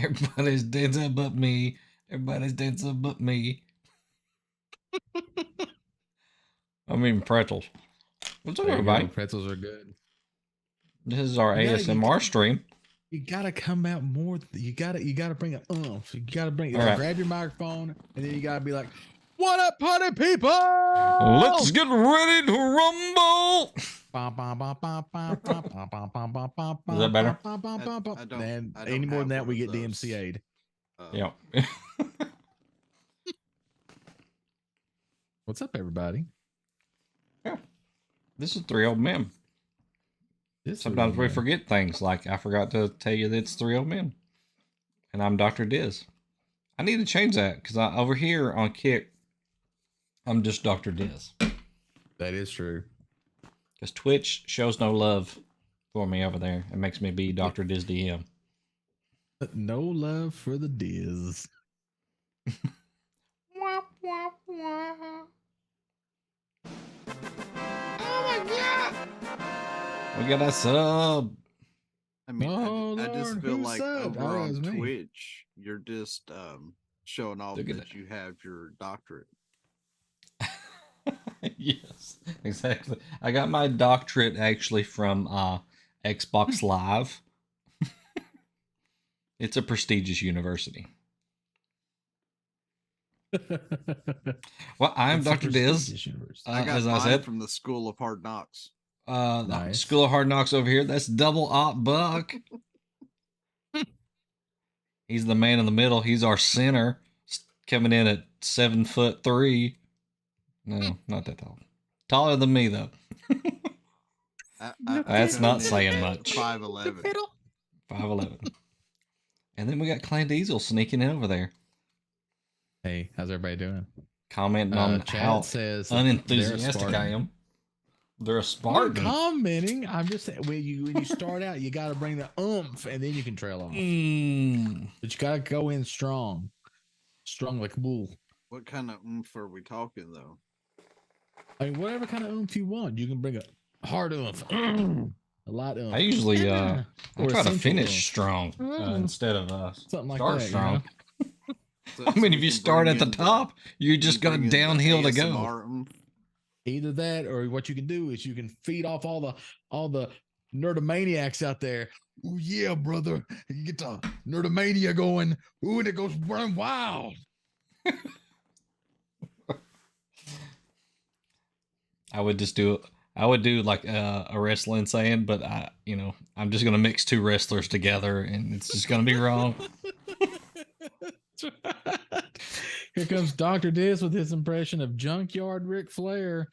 Everybody's dancing but me. Everybody's dancing but me. I mean pretzels. What's up, There you go. everybody? Pretzels are good. This is our You ASMR stream. You gotta come out more. You gotta bring an oomph. You gotta bring. All right. Grab your microphone, and then you gotta be like, "What up, party people? Let's get ready to rumble." Is that better? And any more than that, we get DMCA'd. Yeah. What's up, everybody? Yeah. This is Three Old Men. Sometimes we forget things, like I forgot to tell you that it's Three Old Men. And I'm Dr. Diz. I need to change that because over here on Kick, I'm just Dr. Diz. That is true. Because Twitch shows no love for me over there. It makes me be Dr. Diz DM. No love for the Diz. Wah, wah, wah. Oh my god! We got a sub. I mean, I just feel like over on Twitch, you're just showing off that you have your doctorate. Yes, exactly. I got my doctorate actually from Xbox Live. It's a prestigious university. Well, I'm Dr. Diz. I got mine from the School of Hard Knocks. Nice. School of Hard Knocks over here. That's Double Op Buck. He's the man in the middle. He's our center, coming in at 7'3". No, not that tall. Taller than me though. That's not saying much. 5'11". 5'11". And then we got Clan Diesel sneaking in over there. Hey, how's everybody doing? Commenting on how unenthusiastic I am. They're a Spartan. I'm commenting. I'm just saying, when you start out, you got to bring the oomph, and then you can trail off. But you got to go in strong. Strong like a bull. What kind of oomph are we talking, though? I mean, whatever kind of oomph you want. You can bring a hard oomph. A light oomph. I usually I try to finish strong instead of something like start that, strong. You know? I mean, if you start at the top, you just got downhill to go. Either that, or what you can do is you can feed off all the nerdomaniacs out there. Oh yeah, brother, you get the nerdomania going. Ooh, and it goes run wild. I would do like a wrestling saying, but I'm just gonna mix two wrestlers together, and it's just gonna be wrong. Here comes Dr. Diz with his impression of Junkyard Ric Flair.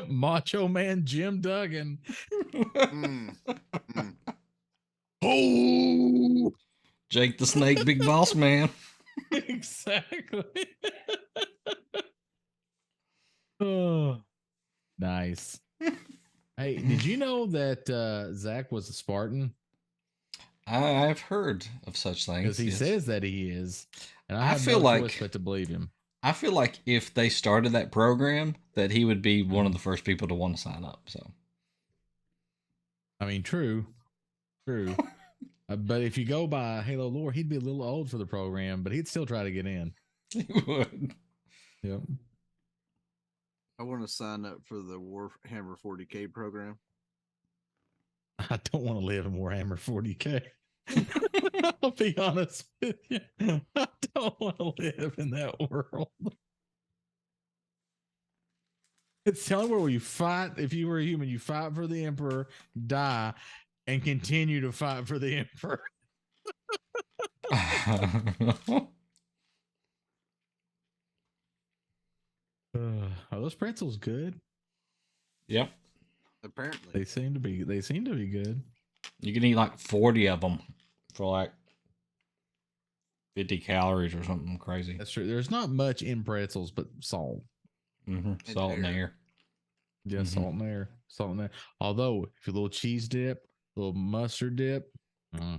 Macho Man Jim Duggan. Oh, Jake the Snake, Big Boss Man. Exactly. Oh, nice. Hey, did you know that Zach was a Spartan? I've heard of such things. Because he says that he is. And I feel like choice but to believe him. I feel like if they started that program, that he would be one of the first people to want to sign up. So, I mean, true. But if you go by Halo lore, he'd be a little old for the program, but he'd still try to get in. He would. Yep. I want to sign up for the Warhammer 40K program. I don't want to live in Warhammer 40K. I'll be honest with you. I don't want to live in that world. It's telling where you fight. If you were a human, you fight for the Emperor, die, and continue to fight for the Emperor. Are those pretzels good? Yep. Apparently. They seem to be good. You can eat like 40 of them for like 50 calories or something crazy. That's true. There's not much in pretzels, but salt. Mm-hmm. Salt and air. Yeah, salt and air. Although, if you a little cheese dip, a little mustard dip.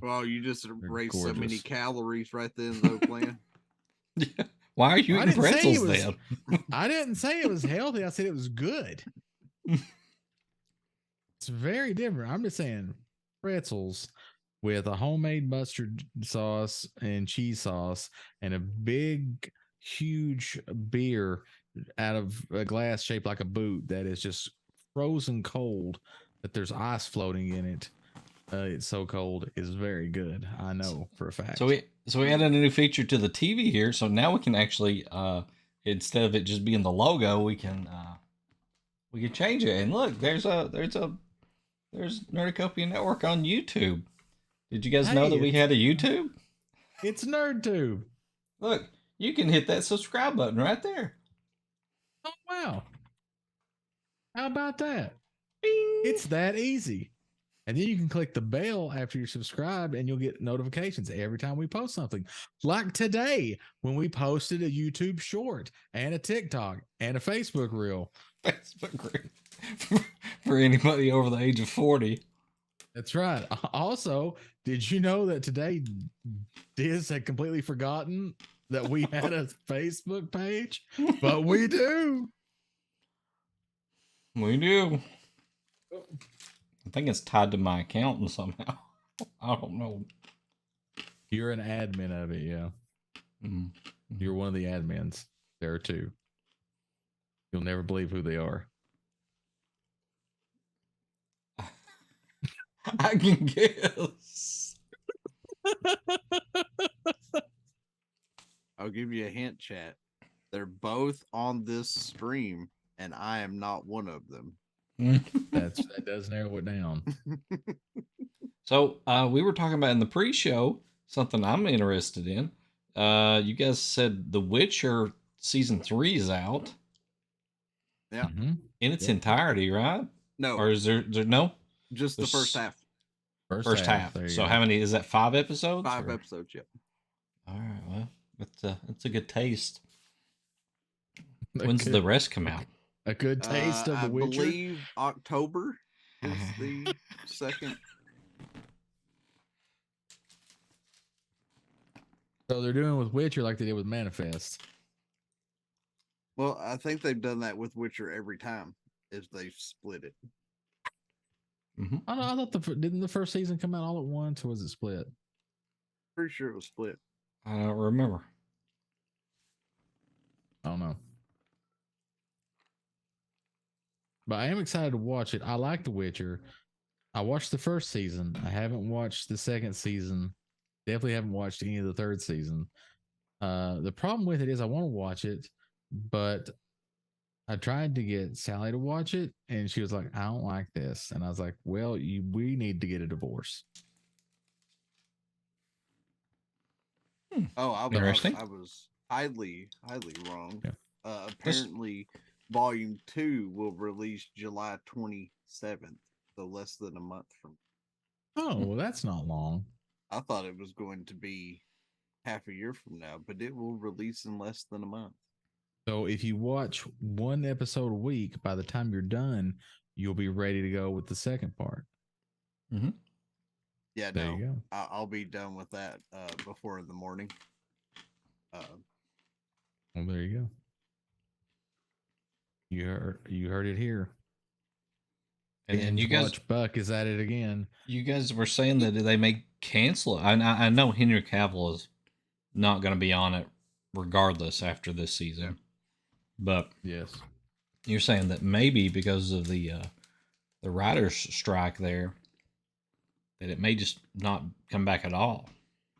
Well, you just erased so many calories right then, though, Plan. Yeah. Why are you eating pretzels then? I didn't say it was healthy. I said it was good. It's very different. I'm just saying pretzels with a homemade mustard sauce and cheese sauce and a big, huge beer out of a glass shaped like a boot that is just frozen cold, that there's ice floating in it. It's so cold. Is very good. I know for a fact. So we added a new feature to the TV here. So now we can actually instead of it just being the logo, we can change it. And look, there's Nerdicopia Network on YouTube. Did you guys know that we had a YouTube? It's NerdTube. Look, you can hit that subscribe button right there. Oh wow! How about that? Bing. It's that easy. And then you can click the bell after you're subscribed and you'll get notifications every time we post something. Like today, when we posted a YouTube short and a TikTok and a Facebook reel. Facebook reel. For anybody over the age of 40. That's right. Also, did you know that today Diz had completely forgotten that we had a Facebook page? But we do. We do. I think it's tied to my accountant somehow. I don't know. You're an admin of it, yeah. Mm-hmm. You're one of the admins. There are two. You'll never believe who they are. I can guess. I'll give you a hint, chat. They're both on this stream, and I am not one of them. That does narrow it down. So we were talking about in the pre-show something I'm interested in. You guys said The Witcher season 3 is out. Yeah, in its entirety, right? No, or is there no? Just the first half. First half. So how many is that? 5 episodes? 5 episodes. Yep. All right. Well, it's a good taste. When's the rest come out? A good taste of The Witcher. I believe October is the second. So they're doing with Witcher like they did with Manifest. Well, I think they've done that with Witcher every time, is they've split it. Mm-hmm. I thought didn't the first season come out all at once, or was it split? Pretty sure it was split. I don't remember. I don't know. But I am excited to watch it. I like The Witcher. I watched the first season. I haven't watched the second season. Definitely haven't watched any of the third season. The problem with it is I want to watch it, but I tried to get Sally to watch it, and she was like, I don't like this. And I was like, well, we need to get a divorce. Oh, I was highly wrong. Yeah. Apparently, Volume 2 will release July 27th, so less than a month from. Oh, well, that's not long. I thought it was going to be half a year from now, but it will release in less than a month. So if you watch one episode a week, by the time you're done, you'll be ready to go with the second part. Mm-hmm. Yeah, there you go. I'll be done with that before in the morning. Well, there you go. You heard it here. And then you guys, Buck is at it again. You guys were saying that they may cancel it. I know Henry Cavill is not going to be on it regardless after this season. But yes, you're saying that maybe because of the writers' strike there, that it may just not come back at all.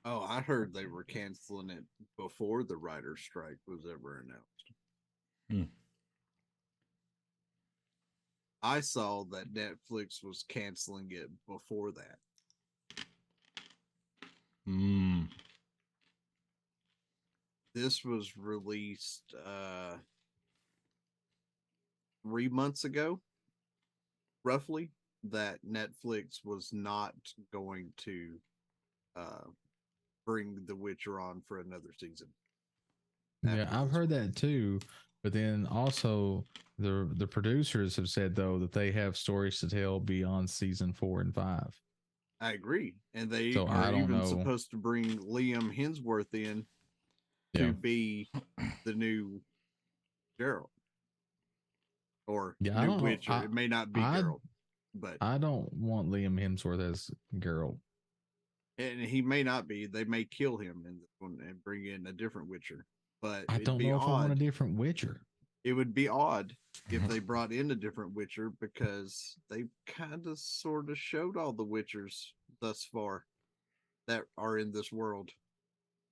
Oh, I heard they were canceling it before the writers' strike was ever announced. I saw that Netflix was canceling it before that. This was released 3 months ago, roughly, that Netflix was not going to bring The Witcher on for another season. Yeah, I've heard that too. But then also the producers have said though that they have stories to tell beyond season 4 and 5. I agree, and they are even supposed to bring Liam Hemsworth in to be the new Geralt or new Witcher. It may not be Geralt. But I don't want Liam Hemsworth as Geralt. And he may not be. They may kill him in this one and bring in a different Witcher. But I don't know if I want a different Witcher. It would be odd if they brought in a different Witcher, because they kind of sort of showed all the Witchers thus far that are in this world.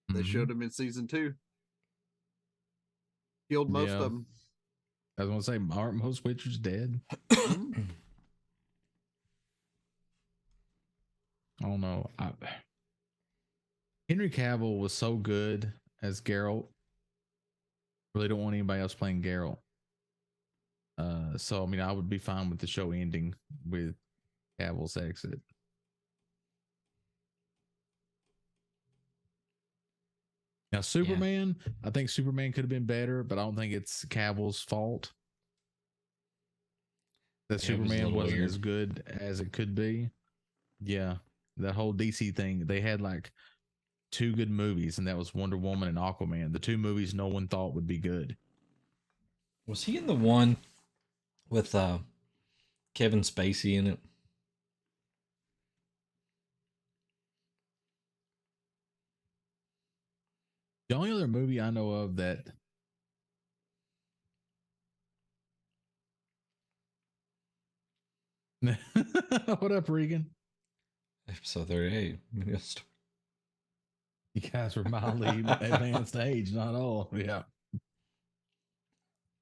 They showed them in season 2. Killed most of them. I was going to say, aren't most Witchers dead? Oh no. Henry Cavill was so good as Geralt. Really don't want anybody else playing Geralt. So I mean, I would be fine with the show ending with Cavill's exit. Now, Superman, I think Superman could have been better, but I don't think it's Cavill's fault that Superman wasn't as good as it could be. Yeah, that whole DC thing, they had like 2 good movies, and that was Wonder Woman and Aquaman. The 2 movies no one thought would be good. Was he in the one with Kevin Spacey in it? The only other movie I know of that what up, Regan? Episode 38. You guys are mildly advanced age, not all. Yeah.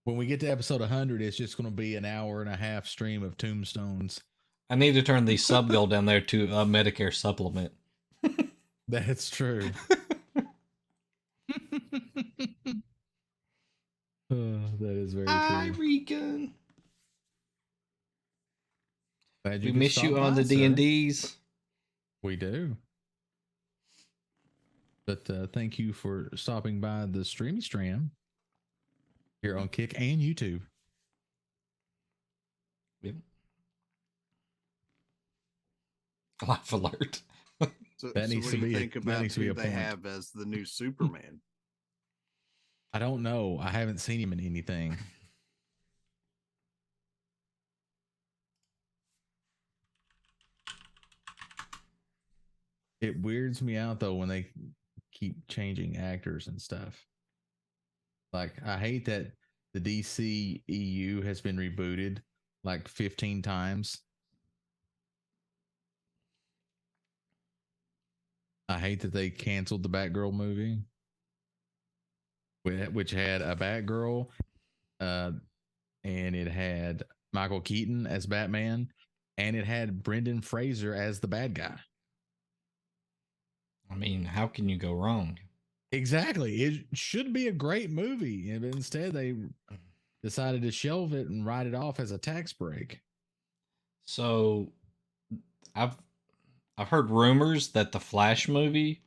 When we get to episode 100, it's just going to be an hour and a half stream of tombstones. I need to turn the sub goal down there to a Medicare supplement. That's true. That is very true. Regan. We miss you on the D&Ds. We do. But thank you for stopping by the Streamy Stream here on Kick and YouTube. Yep. Life alert. That needs to be think about who they have as the new Superman. I don't know. I haven't seen him in anything. It weirds me out though when they keep changing actors and stuff. Like, I hate that the DC EU has been rebooted like 15 times. I hate that they canceled the Batgirl movie, which had a Batgirl, and it had Michael Keaton as Batman, and it had Brendan Fraser as the bad guy. I mean, how can you go wrong? Exactly. It should be a great movie, but instead they decided to shelve it and write it off as a tax break. So, I've heard rumors that the Flash movie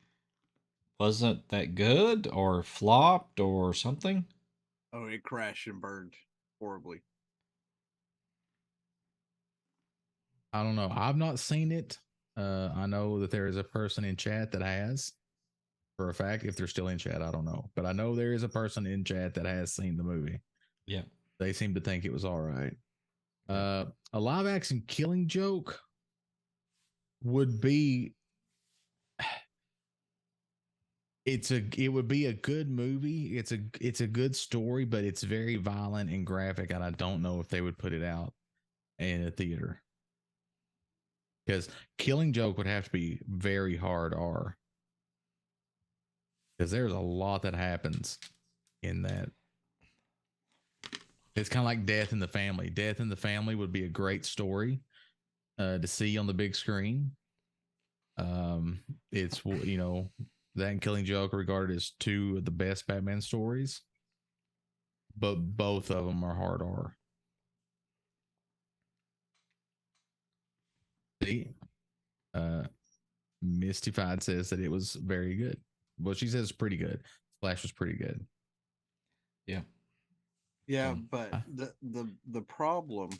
wasn't that good or flopped or something. Oh, it crashed and burned horribly. I don't know. I've not seen it. I know that there is a person in chat that has, for a fact. If they're still in chat, I don't know. But I know there is a person in chat that has seen the movie. Yeah. They seem to think it was all right. A live action Killing Joke would be it would be a good movie. It's a good story, but it's very violent and graphic, and I don't know if they would put it out in a theater. Because Killing Joke would have to be very hard R. Because there's a lot that happens in that. It's kind of like Death in the Family. Death in the Family would be a great story to see on the big screen. It's, you know, that and Killing Joke are regarded as 2 of the best Batman stories. But both of them are hard R. Mystified says that it was very good. Well, she says pretty good. Flash was pretty good. Yeah, but the problem,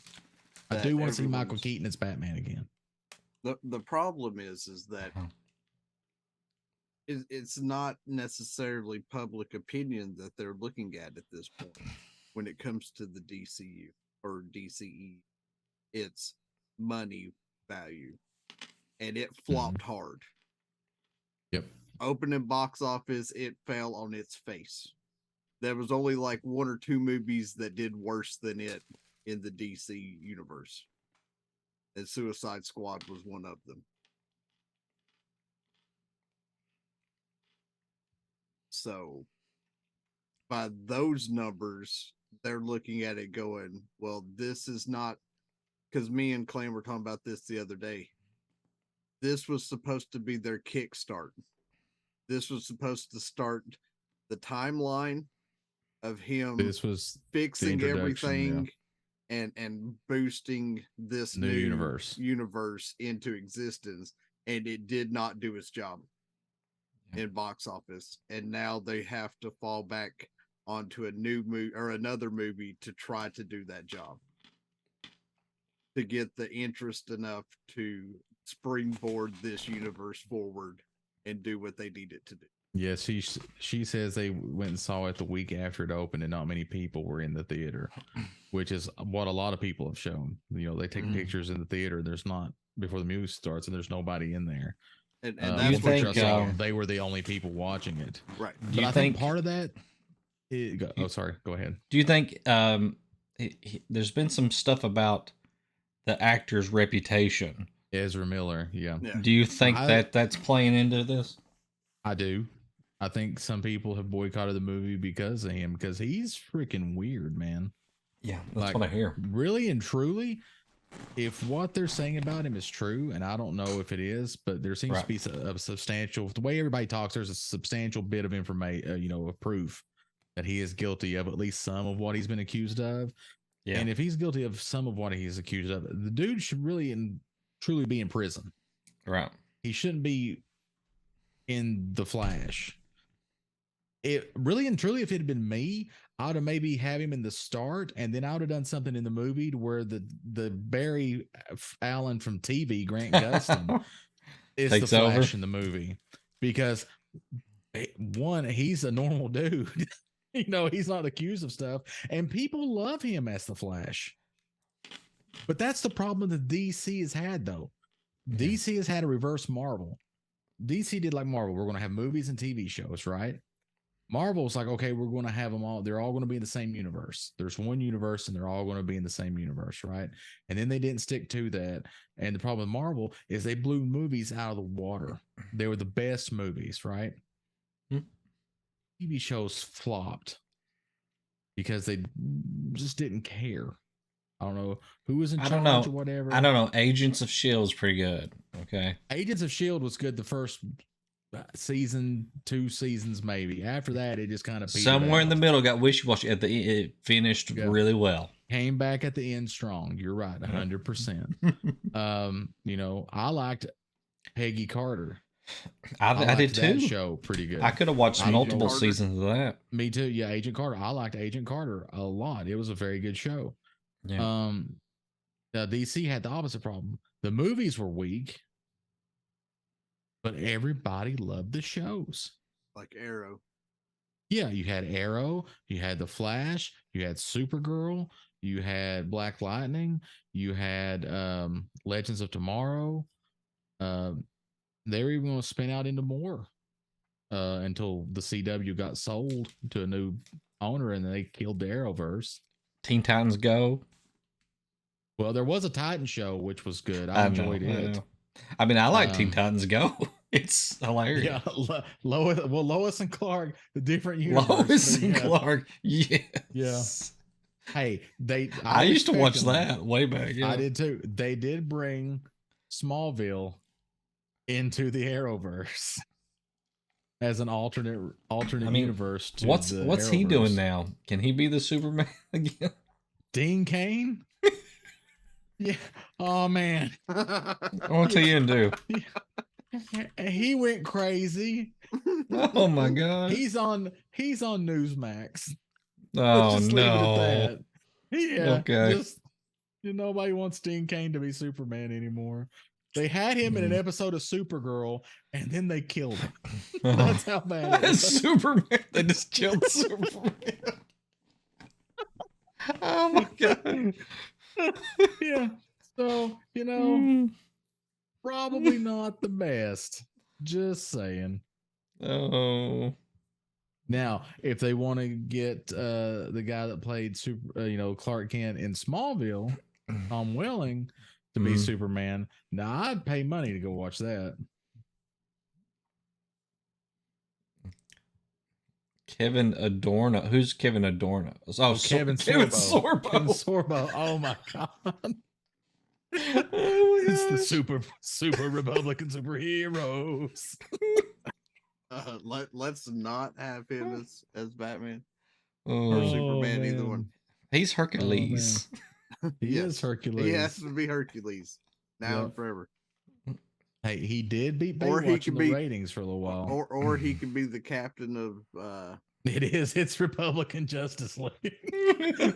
I do want to see Michael Keaton as Batman again. The problem is that it's not necessarily public opinion that they're looking at this point when it comes to the DCU or DCE. It's money value, and it flopped hard. Yep. Opening box office, it fell on its face. There was only like 1 or 2 movies that did worse than it in the DC universe, and Suicide Squad was one of them. So by those numbers, they're looking at it going, well, this is not, because me and Clan were talking about this the other day. This was supposed to be their kickstart. This was supposed to start the timeline of him This was fixing introduction, everything and boosting this New universe into existence, and it did not do its job in box office, and now they have to fall back onto a new movie or another movie to try to do that job, to get the interest enough to springboard this universe forward and do what they need it to do. Yeah, she says they went and saw it the week after it opened, and not many people were in the theater, which is what a lot of people have shown. You know, they take pictures in the theater. There's not before the movie starts, and there's nobody in there. And That's that's what what I saw. They were the only people watching it. right. Do But you I think part of that. Sorry. Go ahead. Do you think there's been some stuff about the actor's reputation? Ezra Miller. Yeah, Yeah. Do you think that's playing into this? I do. I think some people have boycotted the movie because of him, because he's freaking weird, man. Yeah, that's Like, what I hear. Really and truly, if what they're saying about him is true, and I don't know if it is, but there seems to be a substantial, the way everybody talks, there's a substantial bit of information, of proof that he is guilty of at least some of what he's been accused of. Yeah. And if he's guilty of some of what he's accused of, the dude should really and truly be in prison. Right. He shouldn't be in the Flash. It really and truly, if it had been me, I would have maybe have him in the start, and then I would have done something in the movie to where the Barry Allen from TV, Grant Gustin, is Takes the Flash over. in the movie, because one, he's a normal dude. He's not accused of stuff, and people love him as the Flash. But that's the problem that DC has had, though. DC has had a reverse Marvel. DC did like Marvel. We're going to have movies and TV shows, right? Marvel's like, okay, we're going to have them all. They're all going to be in the same universe. There's one universe and they're all going to be in the same universe, right? And then they didn't stick to that. And the problem with Marvel is they blew movies out of the water. They were the best movies, right? TV shows flopped because they just didn't care. I don't know who was in charge or whatever. I don't know. Agents of S.H.I.E.L.D.'s pretty good. Okay. Agents of S.H.I.E.L.D. was good the first season, 2 seasons maybe. After that, it just kind of somewhere in the middle got wishy-washy. At the it finished really well. Came back at the end strong. You're right, 100%. I liked Peggy Carter. I did too. That show pretty good. I could have watched multiple seasons of that. Me too. Yeah, Agent Carter. I liked Agent Carter a lot. It was a very good show. Yeah. DC had the opposite problem. The movies were weak, but everybody loved the shows. Like Arrow. Yeah, you had Arrow, you had The Flash, you had Supergirl, you had Black Lightning, you had Legends of Tomorrow. They were even going to spin out into more until the CW got sold to a new owner and they killed the Arrowverse. Teen Titans Go. Well, there was a Titan show, which was good. I enjoyed it. I mean, I like Teen Titans Go. It's hilarious. Yeah, Lois and Clark, the different universe. Lois and Clark, yes. Yeah. Hey, I used to watch that way back. Yeah. I did too. They did bring Smallville into the Arrowverse as an alternate universe. To what's he doing now? Can he be the Superman again? Dean Cain? Yeah. Oh man. What's he gonna do? He went crazy. Oh my god. He's on Newsmax. Oh just no. leave it at that. Yeah. Okay. Nobody wants Dean Cain to be Superman anymore. They had him in an episode of Supergirl, and then they killed him. That's how bad it is. Superman. They just killed Superman. Oh my god. Yeah. So, Mm. probably not the best. Just saying. Oh. Now, if they want to get the guy that played Clark Kent in Smallville, Tom Welling, to be Mhm. Superman, now I'd pay money to go watch that. Kevin Adorno. Who's Kevin Adorno? Oh, Kevin Kevin Sorbo. Sorbo. Kevin Sorbo. Oh my god. Oh my It's the gosh. super Republican superheroes. Let's not have him as Batman Oh, or Superman, either one. he's Hercules. He Yes, is Hercules. He has to be Hercules now Yep. and forever. Hey, he did beat Or he Baywatch can in the be- ratings for a little while. Or he can be the captain of It is. It's Republican Justice League.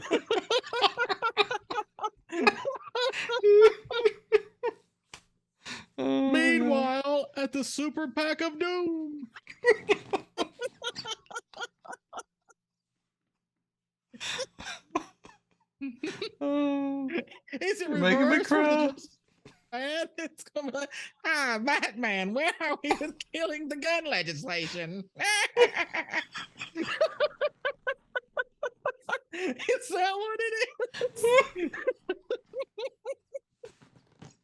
Oh, Meanwhile, at the Super Pack of Doom. oh. Is it You're making me reversed for the cry. Justice League? It's gonna be like, Batman, where are we with killing the gun legislation? Is that what it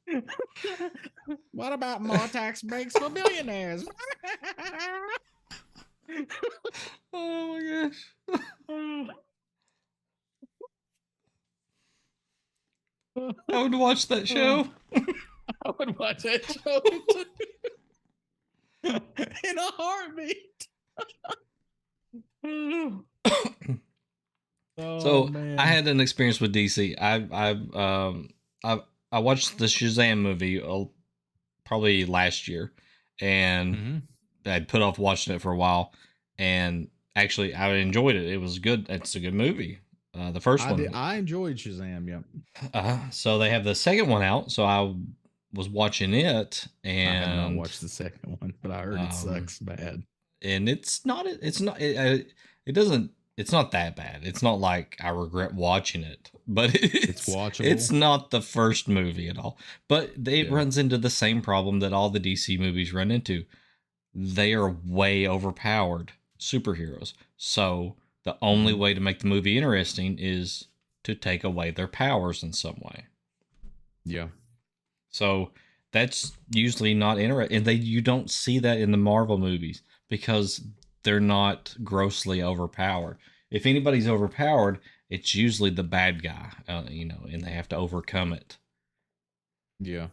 is? What about more tax breaks for billionaires? Oh my gosh. I would watch that show. I would watch that show too. In a heartbeat. So man. I had an experience with DC. I watched the Shazam movie probably last year, and Mhm. I'd put off watching it for a while, and actually I enjoyed it. It was good. It's a good movie. The first one. I enjoyed Shazam. Yep. So they have the second one out. So I was watching it, I have not and watched the second one, but I heard it sucks bad. and it's not it doesn't it's not that bad. It's not like I regret watching it, but It's watchable. It's not the first movie at all. But it Yeah. runs into the same problem that all the DC movies run into. They are way overpowered superheroes. So the only way to make the movie interesting is to take away their powers in some way. Yeah. So that's usually not interesting, and you don't see that in the Marvel movies because they're not grossly overpowered. If anybody's overpowered, it's usually the bad guy, and they have to overcome it. Yeah.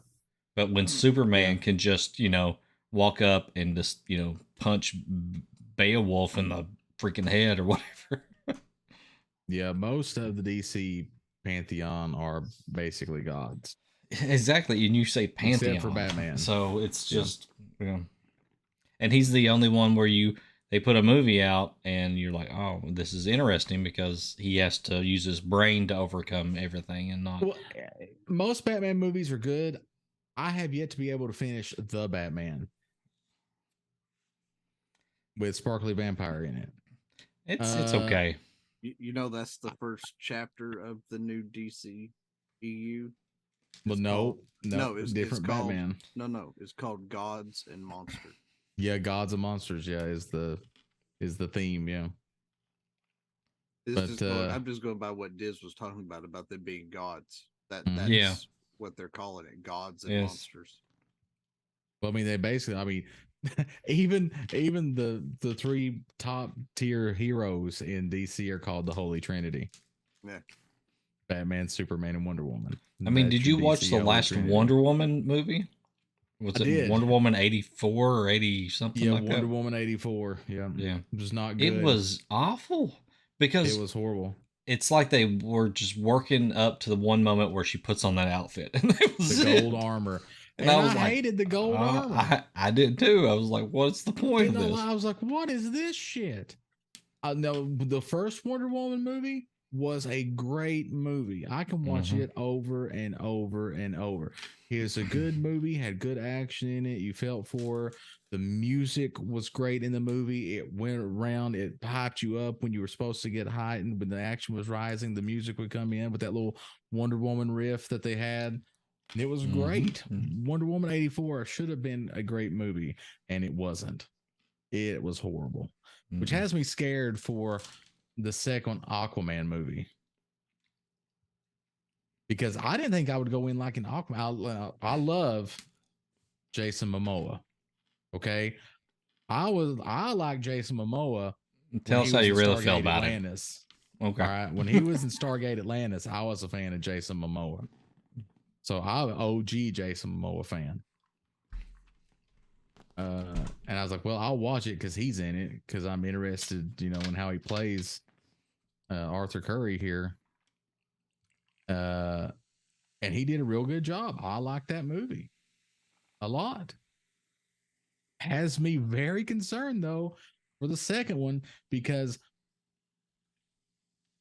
But when Superman can just, walk up and just, punch Beowulf in the freaking head or whatever. Yeah. Most of the DC pantheon are basically gods. Exactly, and you say pantheon Except for Batman. so it's just and he's the only one where they put a movie out and you're like, oh, this is interesting because he has to use his brain to overcome everything and not. Well, most Batman movies are good. I have yet to be able to finish The Batman with Sparkly Vampire in it. It's okay. That's the first chapter of the new DC EU. Well, no, it's different called, Batman. No, it's called Gods and Monsters. Yeah, Gods and Monsters. Yeah, is the theme. Yeah. I'm just going by what Diz was talking about them being gods. That's what they're calling it, Gods and Monsters. Well, I mean, they basically, even the three top tier heroes in DC are called the Holy Trinity. Yeah. Batman, Superman, and Wonder Woman. I mean, did you watch the last Wonder Woman movie? Was it Wonder Woman 84 or 80 something like that? Yeah, Wonder Woman 84. Yeah. Yeah. It was not good. It was awful because it was horrible. It's like they were just working up to the one moment where she puts on that outfit. And that was the gold armor. And I was hated the gold armor. I did too. I was like, what's the point of this? I was like, what is this shit? No, the first Wonder Woman movie was a great movie. I can watch it over and over and over. It's a good movie, had good action in it. You felt for her. The music was great in the movie. It went around, it hyped you up when you were supposed to get heightened. When the action was rising, the music would come in with that little Wonder Woman riff that they had. It was Mhm, great. mhm. Wonder Woman 84 should have been a great movie, and it wasn't. It was horrible, which Mm-mm. has me scared for the second Aquaman movie because I didn't think I would go in like an Aquaman. I love Jason Momoa. Okay, I like Jason Momoa when Tell he us how was you in really feel Stargate about it. Atlantis. Okay. All right, when he was in Stargate Atlantis, I was a fan of Jason Momoa. So I'm an OG Jason Momoa fan. And I was like, well, I'll watch it because he's in it because I'm interested, in how he plays Arthur Curry here. And he did a real good job. I like that movie a lot. Has me very concerned though for the second one because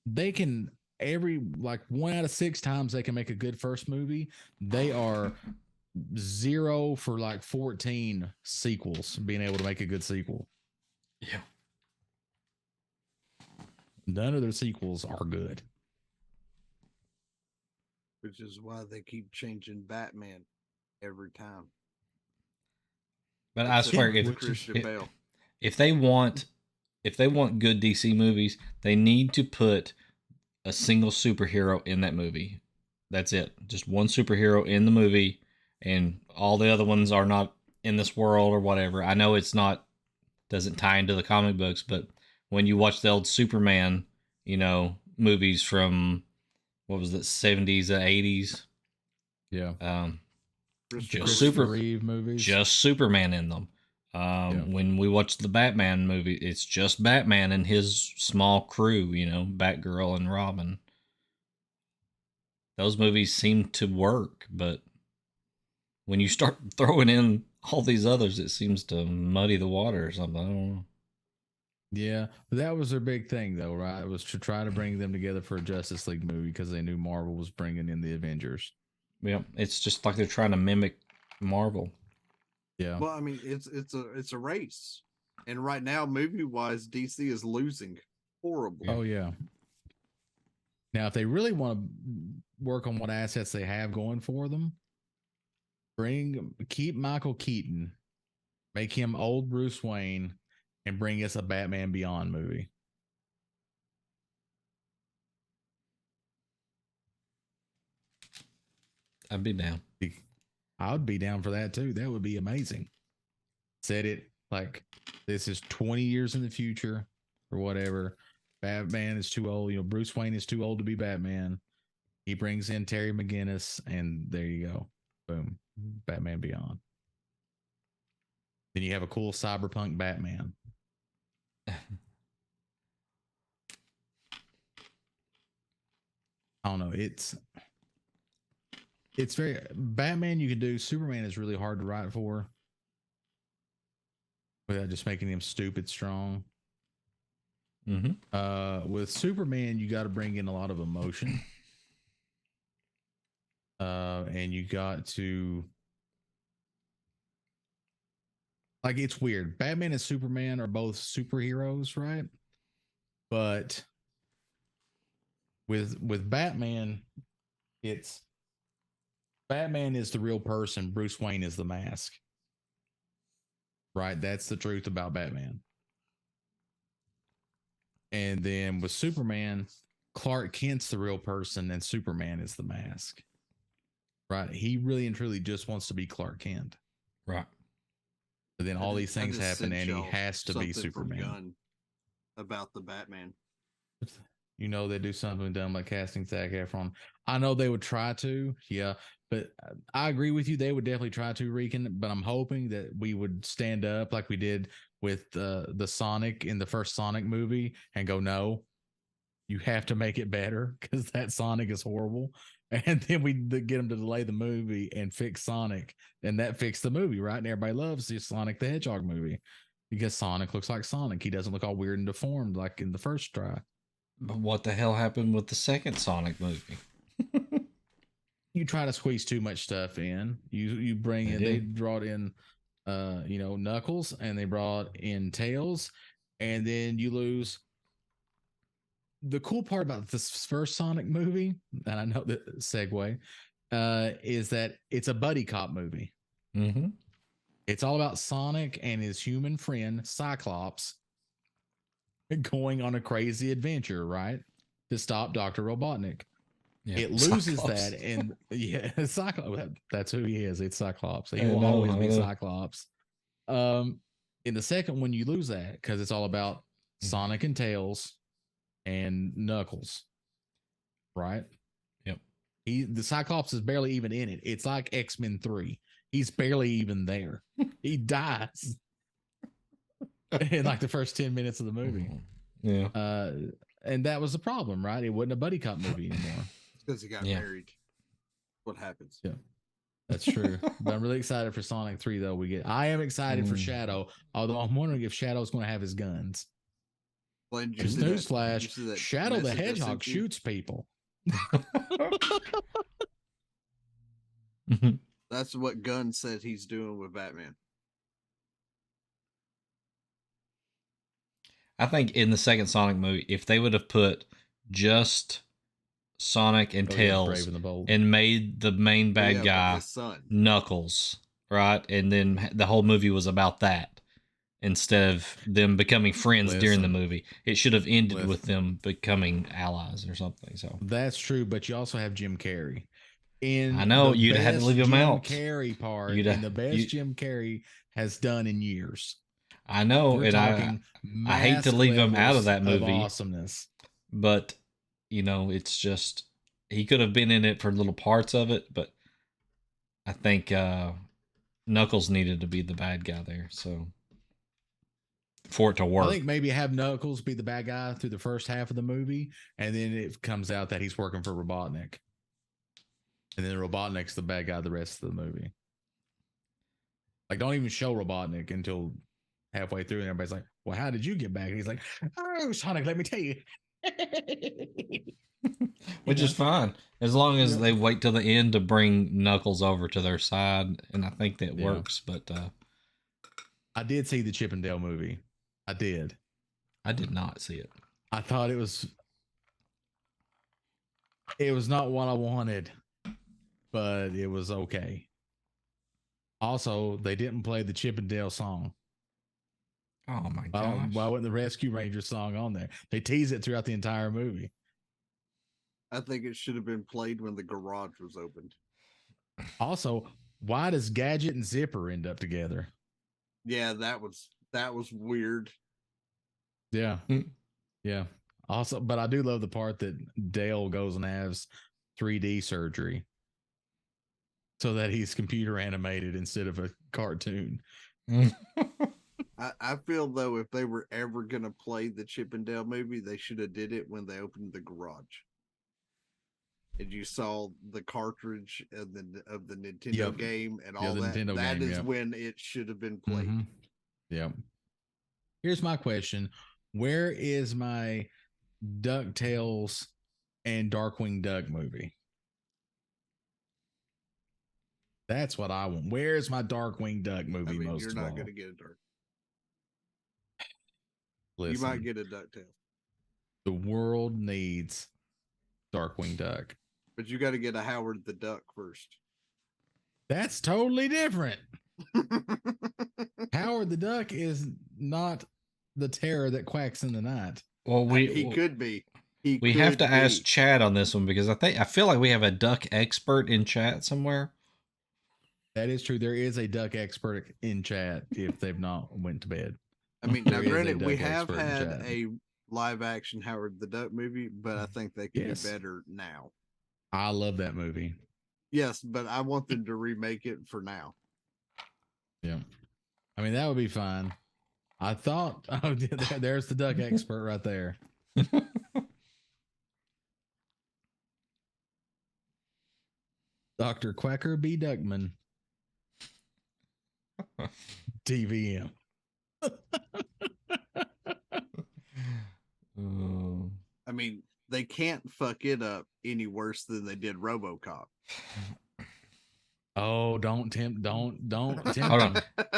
they can every like 1 out of 6 times they can make a good first movie. They are 0 for like 14 sequels being able to make a good sequel. Yeah. None of their sequels are good. Which is why they keep changing Batman every time. But I Except swear, for which is- Christian Bale. if they want good DC movies, they need to put a single superhero in that movie. That's it. Just one superhero in the movie, and all the other ones are not in this world or whatever. I know it's not doesn't tie into the comic books, but when you watch the old Superman, movies from what was it, 70s and 80s, Yeah. Christopher just Christopher super, Reeve movies. just Superman in them. Yeah. When we watch the Batman movie, it's just Batman and his small crew, Batgirl and Robin. Those movies seem to work, but when you start throwing in all these others, it seems to muddy the water or something. I don't know. Yeah, that was their big thing, though, right? It was to try to bring them together for a Justice League movie because they knew Marvel was bringing in the Avengers. Yeah, it's just like they're trying to mimic Marvel. Yeah, Well, I mean, it's a race, and right now, movie wise, DC is losing horribly. Oh yeah. Now, if they really want to work on what assets they have going for them, keep Michael Keaton, make him old Bruce Wayne, and bring us a Batman Beyond movie. I'd be down. I would be down for that too. That would be amazing. Said it like this is 20 years in the future or whatever. Batman is too old. Bruce Wayne is too old to be Batman. He brings in Terry McGinnis, and there you go. Boom. Batman Beyond. Then you have a cool cyberpunk Batman. I don't know. It's very Batman you can do. Superman is really hard to write for without just making him stupid strong. Mm-hmm. With Superman, you got to bring in a lot of emotion. And you got to like it's weird. Batman and Superman are both superheroes, right? But with Batman, it's Batman is the real person, Bruce Wayne is the mask. Right? That's the truth about Batman. And then with Superman, Clark Kent's the real person and Superman is the mask. Right? He really and truly just wants to be Clark Kent. Right. But then all these things happen and he has to be something from Superman. Gunn about the Batman. They do something dumb like casting Zac Efron. I know they would try to, yeah, but I agree with you. They would definitely try to, Regan. But I'm hoping that we would stand up like we did with the Sonic in the first Sonic movie and go, no, you have to make it better because that Sonic is horrible. And then we get them to delay the movie and fix Sonic, and that fixed the movie, right? And everybody loves the Sonic the Hedgehog movie because Sonic looks like Sonic. He doesn't look all weird and deformed like in the first try. But what the hell happened with the second Sonic movie? You try to squeeze too much stuff in. You bring in. They brought in, Knuckles, and they brought in Tails, and then you lose. The cool part about this first Sonic movie, and I know the segue, is that it's a buddy cop movie. Mm-hmm. It's all about Sonic and his human friend Cyclops going on a crazy adventure, right? To stop Dr. Robotnik. Yeah. It loses Cyclops. that, and Cyclops. That's who he is. It's Cyclops. He I will know, always I be know. Cyclops. In the second one, you lose that because it's all about Sonic and Tails and Knuckles, right? Yep. The Cyclops is barely even in it. It's like X-Men 3. He's barely even there. He dies in like the first 10 minutes of the movie. Yeah. And that was the problem, right? It wasn't a buddy cop movie anymore. It's because he got Yeah. married. What happens? Yeah. That's true. But I'm really excited for Sonic 3 though. I am excited for Mm. Shadow, although I'm wondering if Shadow's going to have his guns. Glenn, did you see that- did you see Newsflash, that Shadow the message I Hedgehog sent you? shoots people. That's what Gunn said he's doing with Batman. I think in the second Sonic movie, if they would have put just Sonic and Oh, yeah, Tails Brave and the Bold. and made the main bad Yeah, but guy his son. Knuckles, right? And then the whole movie was about that instead of them becoming friends during the Listen. movie. It should have ended with Listen. them becoming allies or something. So That's true, but you also have Jim Carrey. In I know, the you'd have had to best leave him Jim out. Carrey part, You'd and have- the best you- Jim Carrey has done in years. I know, We're and talking I hate to massive leave him out of levels that movie. awesomeness. but you know, it's just he could have been in it for little parts of it, but I think Knuckles needed to be the bad guy there, so for it to work. I think maybe have Knuckles be the bad guy through the first half of the movie, and then it comes out that he's working for Robotnik, and then Robotnik's the bad guy the rest of the movie. Like, don't even show Robotnik until halfway through, and everybody's like, "Well, how did you get back?" And he's like, "Oh, Sonic, let me tell you." Which is fine as long as they wait till the end to bring Knuckles over to their side, and I think that Yeah. works. But I did see the Chip and Dale movie. I did. I did not see it. I thought it was not what I wanted, but it was okay. Also, they didn't play the Chip and Dale song. Oh my Why gosh! wasn't the Rescue Rangers song on there? They tease it throughout the entire movie. I think it should have been played when the garage was opened. Also, why does Gadget and Zipper end up together? Yeah, that was weird. Yeah. Hmm. Yeah. Also, but I do love the part that Dale goes and has 3D surgery so that he's computer animated instead of a cartoon. I feel though if they were ever gonna play the Chip and Dale movie, they should have did it when they opened the garage. And you saw the cartridge of the Nintendo Yep. game and Yeah, all the that. Nintendo That game, is yep. when it should have been played. Mhm. Yep. Here's my question. Where is my DuckTales and Darkwing Duck movie? That's what I want. Where's my Darkwing Duck movie I mean, most you're of not all? gonna get a dark. Listen, You might get a DuckTales, the world needs Darkwing Duck. but you got to get a Howard the Duck first. That's totally different. Howard the Duck is not the terror that quacks in the night. Well, He could be. we have to could ask be. Chad on this one because I feel like we have a duck expert in chat somewhere. That is true. There is a duck expert in chat if they've not went to bed. I mean, There now is a granted, we Duck have expert in had chat. a live action Howard the Duck movie, but I think they could Yes. do better now. I love that movie. Yes, but I want them to remake it for now. Yeah. I mean, that would be fine. I thought, oh, there's the duck expert right there. Dr. Quacker B. Duckman. TVM. Oh. I mean, they can't fuck it up any worse than they did RoboCop. Oh, don't tempt Hold on. them.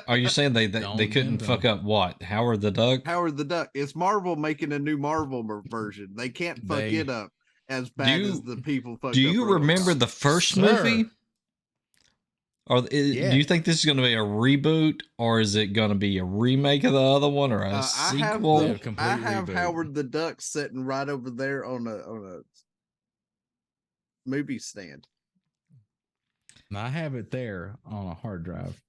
Are you saying they Don't couldn't tempt fuck them. up what? Howard the Duck? Howard the Duck. It's Marvel making a new Marvel version. They can't fuck They- it up. as bad as you- the people. Do you remember the first movie? Or do you think this is going to be a reboot, or is it going to be a remake of the other one, or a sequel? I have Howard the Duck sitting right over there on a movie stand. I have it there on a hard drive.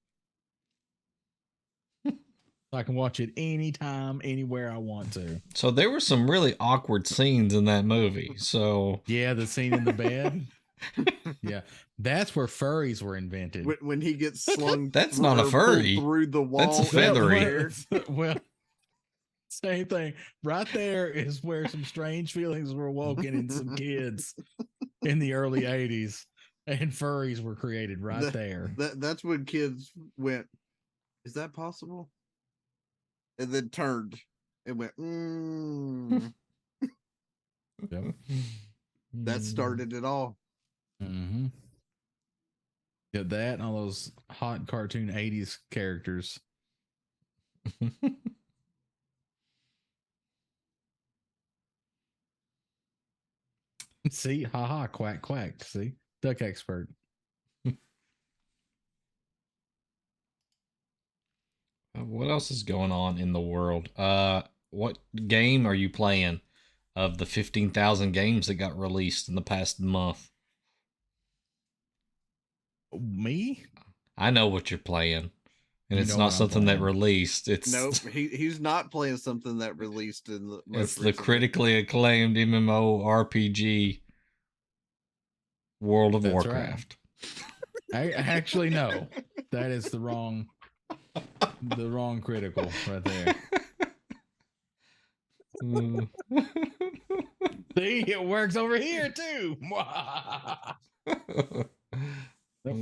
I can watch it anytime, anywhere I want to. So there were some really awkward scenes in that movie. So yeah, the scene in the bed. Yeah, that's where furries were invented. When he gets slung, that's not a furry through the wall. That's a feathery. Well, same thing. Right there is where some strange feelings were awoken in some kids in the early '80s, and furries were created right there. That's when kids went, "Is that possible?" And then turned and went, Yep. That started it all. Mm-hmm. Yeah, that and all those hot cartoon '80s characters. See, haha, quack, quack. See, duck expert. What else is going on in the world? What game are you playing of the 15,000 games that got released in the past month? Me? I know what you're playing, and You it's know not what I'm something that playing. released. It's Nope, he's not playing something that released in the. it's the critically acclaimed MMORPG World of That's Warcraft. I actually no. That is the wrong critical right there. See, it works over here too. I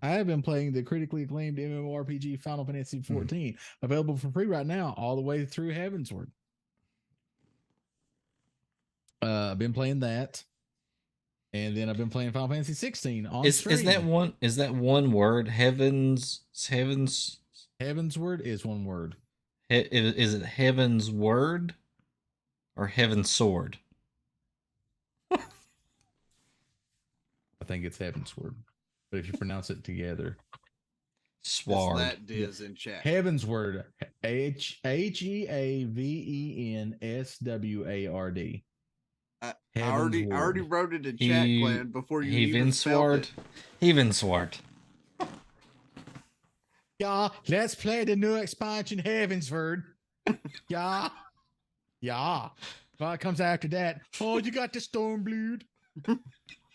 have been playing the critically acclaimed MMORPG Final Fantasy XIV, available for free right now, all the way through Heavensward. I've been playing that, and then I've been playing Final Fantasy 16 on stream. Is that one word? Heavensward is one word. Is it Heaven's Word or Heaven's Sword? I think it's Heavensward, but if you pronounce it together, Sward. That is in chat. Heavensward, HEAVENSWARD. I already wrote it in chat, Glenn, before you even spelled it. Heavensward. Yeah, let's play the new expansion, Heavensward. Yeah. What comes after that? Oh, you got the Stormblood.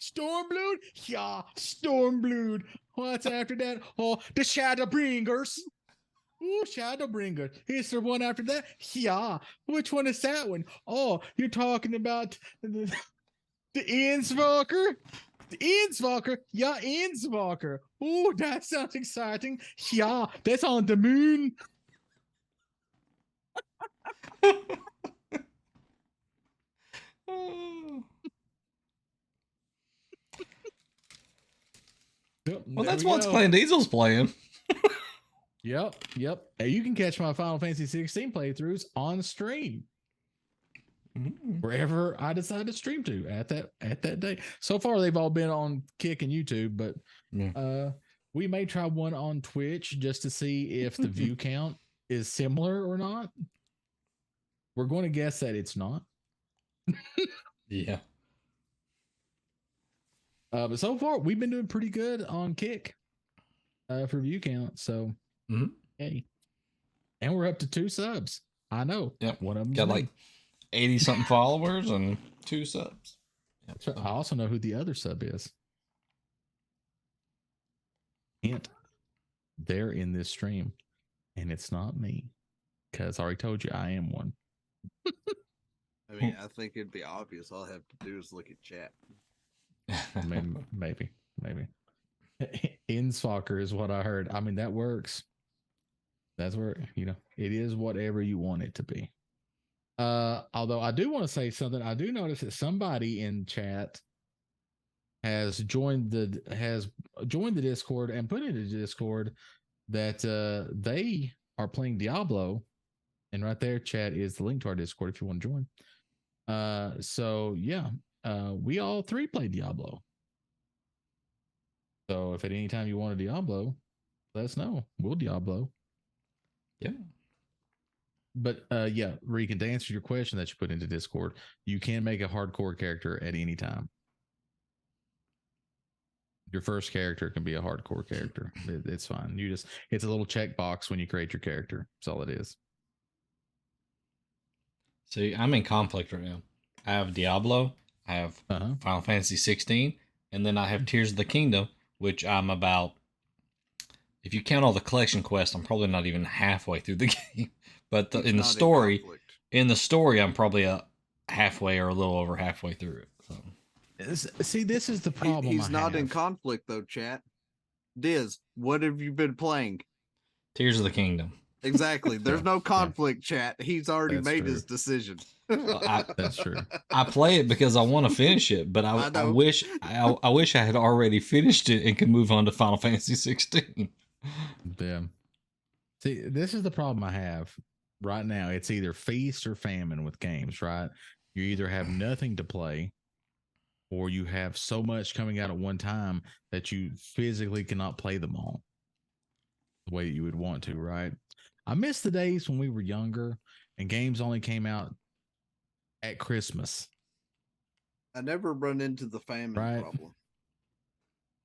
Stormblood? Yeah, Stormblood. What's after that? Oh, the Shadowbringers. Oh, Shadowbringers. Is there one after that? Yeah. Which one is that one? Oh, you're talking about the Innsvalker? The Innsvalker? Yeah, Innsvalker. Oh, that sounds exciting. Yeah, that's on the moon. Well, that's what Clan Diesel's playing. Yep. You can catch my Final Fantasy 16 playthroughs on stream. Wherever I decide to stream to at that day. So far, they've all been on Kick and YouTube, but we may try one on Twitch just to see if the view count is similar or not. We're going to guess that it's not. Yeah. But so far, we've been doing pretty good on Kick for view count. So, hey, and we're up to 2 subs. I know. Yep. One of them got like 80 something followers and 2 subs. Yep. I also know who the other sub is. Hint, they're in this stream, and it's not me, because I already told you I am one. I mean, I think it'd be obvious. All I have to do is look at chat. Maybe. Innsvalker is what I heard. I mean, that works. That's where, it is whatever you want it to be. Although I do want to say something. I do notice that somebody in chat has joined the Discord and put into the Discord that they are playing Diablo, and right there, chat is the link to our Discord if you want to join. So yeah, we all three played Diablo. So if at any time you want a Diablo, let us know. We'll Diablo. Yeah. But yeah, Regan, to answer your question that you put into Discord, you can make a hardcore character at any time. Your first character can be a hardcore character. It's fine. It's a little checkbox when you create your character. That's all it is. See, I'm in conflict right now. I have Diablo, I have Uh-huh. Final Fantasy 16, and then I have Tears of the Kingdom, which I'm about. If you count all the collection quests, I'm probably not even halfway through the game. But He's in the not story, conflict. I'm probably halfway or a little over halfway through it. So. See, this is the problem. He's not in have. conflict though, chat. Diz, what have you been playing? Tears of the Kingdom. Exactly. There's Yeah, no conflict, chat. He's already That's made true. his decision. That's true. I play it because I want to finish it, but I know. wish I had already finished it and could move on to Final Fantasy 16. Yeah. See, this is the problem I have right now. It's either feast or famine with games, right? You either have nothing to play or you have so much coming out at one time that you physically cannot play them all the way that you would want to, right? I miss the days when we were younger and games only came out at Christmas. I never run into the famine problem.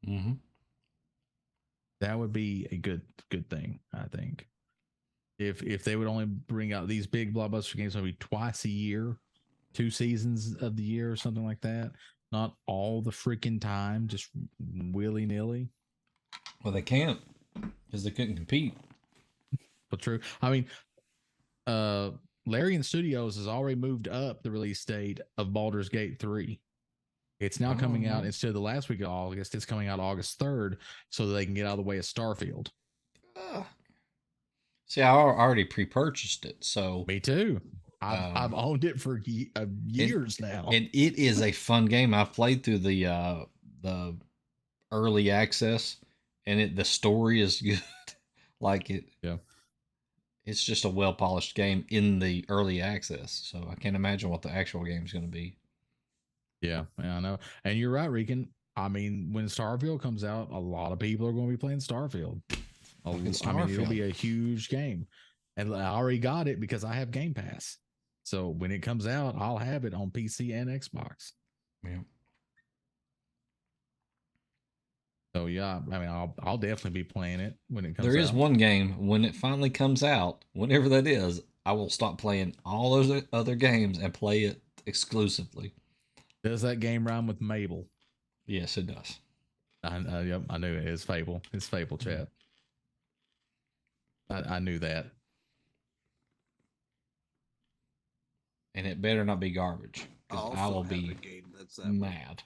Mm-hmm. That would be a good thing, I think. If they would only bring out these big blockbuster games maybe twice a year, 2 seasons of the year or something like that, not all the freaking time, just willy nilly. Well, they can't because they couldn't compete. But true. I mean, Larian Studios has already moved up the release date of Baldur's Gate 3. It's now coming out instead of the last week of August. It's coming out August 3rd so that they can get out of the way of Starfield. See, I already pre-purchased it, so me too. I've owned it for years now, and it is a fun game. I've played through the early access, and the story is good. Like it, yeah. It's just a well polished game in the early access, so I can't imagine what the actual game is going to be. Yeah, I know, and you're right, Regan. I mean, when Starfield comes out, a lot of people are going to be playing Starfield. I mean, it'll be a huge game. And I already got it because I have Game Pass. So when it comes out, I'll have it on PC and Xbox. Yeah. So yeah, I mean, I'll definitely be playing it when it comes out. There is one game when it finally comes out, whenever that is, I will stop playing all those other games and play it exclusively. Does that game rhyme with Mabel? Yes, it does. Yep, I knew it. It's Fable. It's Fable, chat. I knew that. And it better not be garbage, because I will be mad.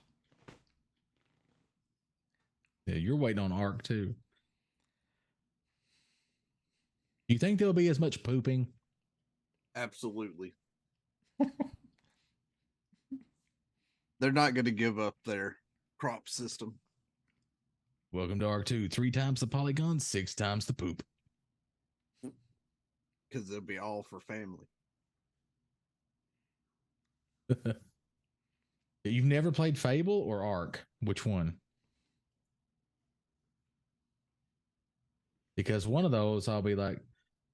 Yeah, you're waiting on Ark too. Do you think there'll be as much pooping? Absolutely. They're not going to give up their crop system. Welcome to Ark 2. 3 times the polygon, 6 times the poop. Because it'll be all for family. You've never played Fable or Ark? Which one? Because one of those I'll be like,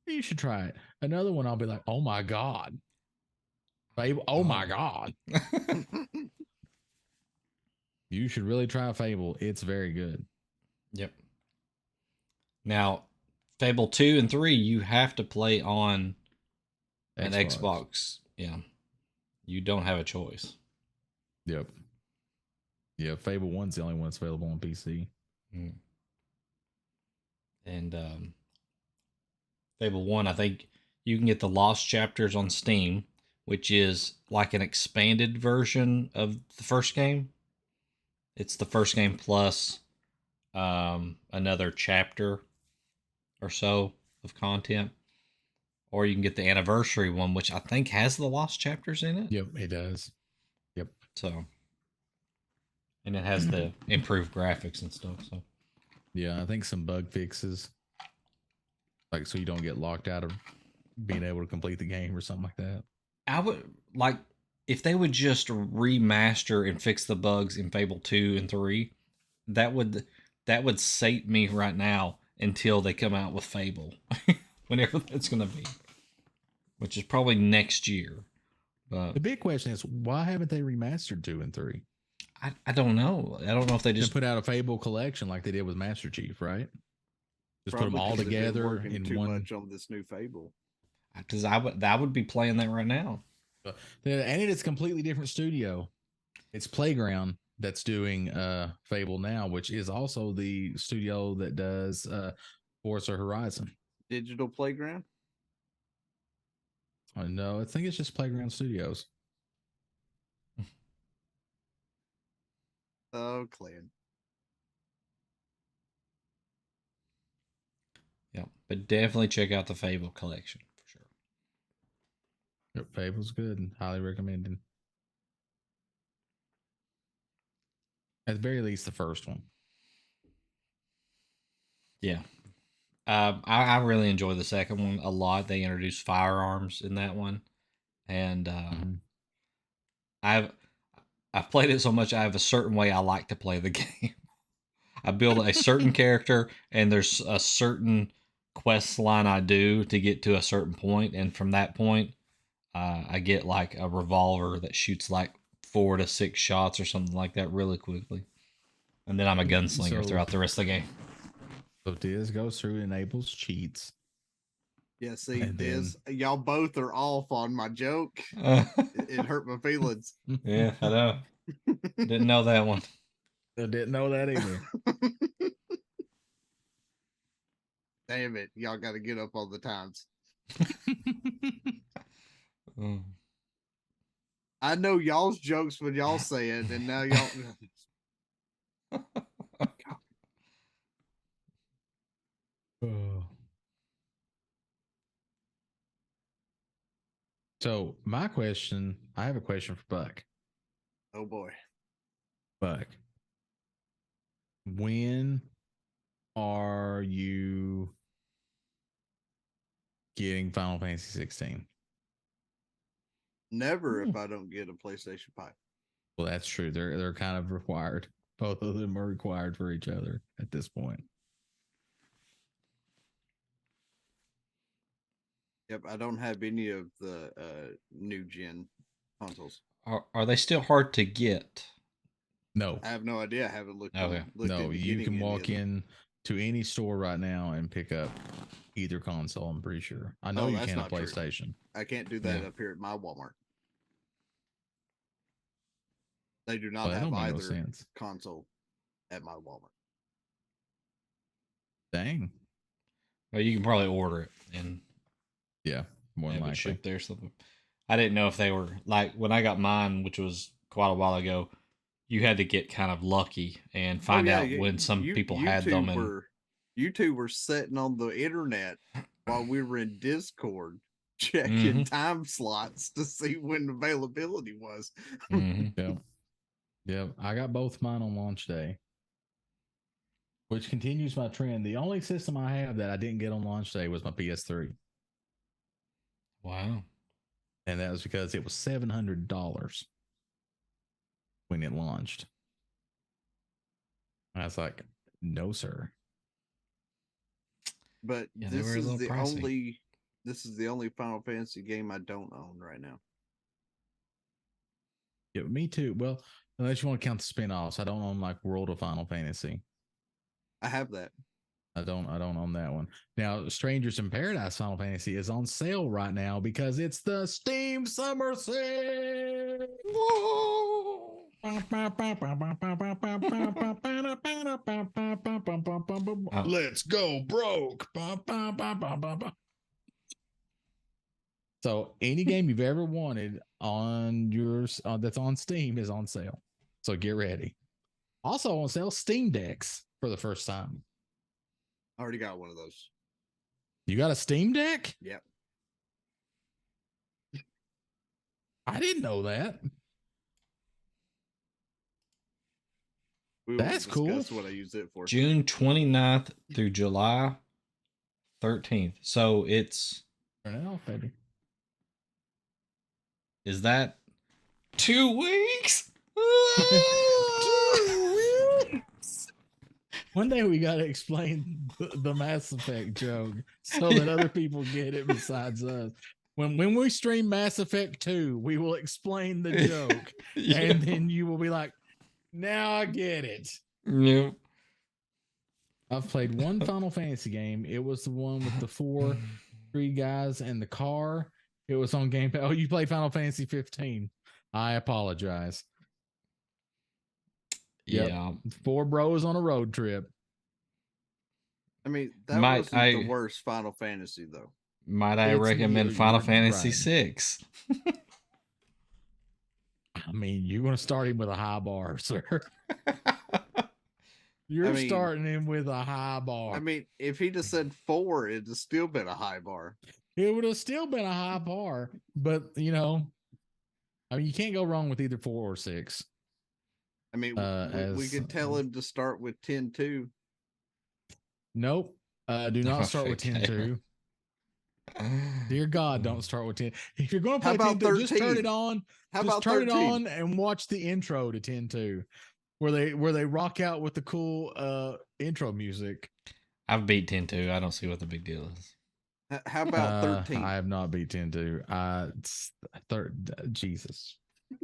you should try it. Another one I'll be like, oh my God. Fable, oh my God. You should really try Fable. It's very good. Yep. Now, Fable 2 and 3, you have to play on an Xbox. Yeah. You don't have a choice. Yep. Yeah, Fable 1's the only one that's available on PC. Mm. And Fable 1, I think you can get the Lost Chapters on Steam, which is like an expanded version of the first game. It's the first game plus another chapter or so of content. Or you can get the anniversary one, which I think has the Lost Chapters in it. Yep, it does. Yep. So, and it has the improved graphics and stuff. So, yeah, I think some bug fixes, like so you don't get locked out of being able to complete the game or something like that. I would like if they would just remaster and fix the bugs in Fable 2 and 3, that would sate me right now until they come out with Fable. Whenever that's going to be, which is probably next year. But The big question is, why haven't they remastered 2 and 3? I don't know. I don't know if they Just just put out a Fable collection like they did with Master Chief, right? Just put them Probably all 'cause they've been together working in too one. much on this new Fable. because I would be playing that right now. And it is a completely different studio. It's Playground that's doing Fable now, which is also the studio that does Forza Horizon. Digital Playground. No, I think it's just Playground Studios. Oh, Clan. Yeah, but definitely check out the Fable collection for sure. Yep, Fable's good and highly recommended. At the very least, the first one. Yeah. I really enjoy the second one a lot. They introduced firearms in that one, and I've I've played it so much. I have a certain way I like to play the game. I build a certain character, and there's a certain quest line I do to get to a certain point, and from that point, I get like a revolver that shoots like 4 to 6 shots or something like that really quickly, and then I'm a gunslinger So- throughout the rest of the game. So Diz goes through, enables cheats. Yeah, see, And this y'all both are off on my joke. It hurt my feelings. Yeah, I know. Didn't know that one. I didn't know that either. Damn it, y'all got to get up all the times. Mm. I know y'all's jokes when y'all say it, and now y'all. Oh. So my question, I have a question for Buck. Oh boy. Buck, when are you getting Final Fantasy 16? Never if I don't get a PlayStation 5. Well, that's true. They're kind of required. Both of them are required for each other at this point. Yep, I don't have any of the new gen consoles. Are they still hard to get? No, I have no idea. I haven't looked. Okay. Looked no, into you getting can any walk of them. in to any store right now and pick up either console. I'm pretty sure. I know Oh, you that's can at not true. PlayStation. I can't do that Yeah. up here at my Walmart. They do Well, not that have don't make no either sense. console at my Walmart. Dang. Well, you can probably order it and Yeah, more than have it likely. shipped there. Something. I didn't know if they were like when I got mine, which was quite a while ago. You had to get kind of lucky and find out when some people had two them. And were you two were sitting on the internet while we were in Discord checking time slots to see when availability was. Yep. Yep. I got both mine on launch day, which continues my trend. The only system I have that I didn't get on launch day was my PS3. Wow. And that was because it was $700 when it launched. I was like, no, sir. But Yeah, they this were a is little the pricey. only Final Fantasy game I don't own right now. Yeah, me too. Well, unless you want to count the spin-offs, I don't own like World of Final Fantasy. I have that. I don't own that one. Now, Strangers in Paradise Final Fantasy is on sale right now because it's the Steam Summer Sale. Let's go broke. So any game you've ever wanted on yours that's on Steam is on sale. So get ready. Also on sale, Steam Decks for the first time. I already got one of those. You got a Steam Deck? Yep. I didn't know that. We That's won't cool. discuss what I use it for. June 29th through July 13th. So it's Turn it off, baby. is that 2 weeks. One day we got to explain the Mass Effect joke so that other people get it besides us. When we stream Mass Effect 2, we will explain the joke, Yeah. and then you will be like, "Now I get it." Yeah. I've played one Final Fantasy game. It was the one with the three guys and the car. It was on Game Pass. Oh, you played Final Fantasy 15. I apologize. Yep. Yeah. 4 bros on a road trip. I mean, that Might wasn't I- the worst Final Fantasy though. Might I It's- recommend you're Final Fantasy right. 6? I mean, you're going to start him with a high bar, sir. You're I mean- starting him with a high bar. I mean, if he just said 4, it'd have still been a high bar. It would have still been a high bar, but you know, I mean, you can't go wrong with either 4 or 6. I mean, we as- could tell him to start with 10-2. Nope. Do not start with Okay. 10-2. Dear God, don't start with 10. If you're going to How play about 10-2, just turn 13? it on. How Just about turn 13? it on and watch the intro to 10-2, where they rock out with the cool intro music. I've beat 10-2. I don't see what the big deal is. How about 13? I have not beat 10-2. Jesus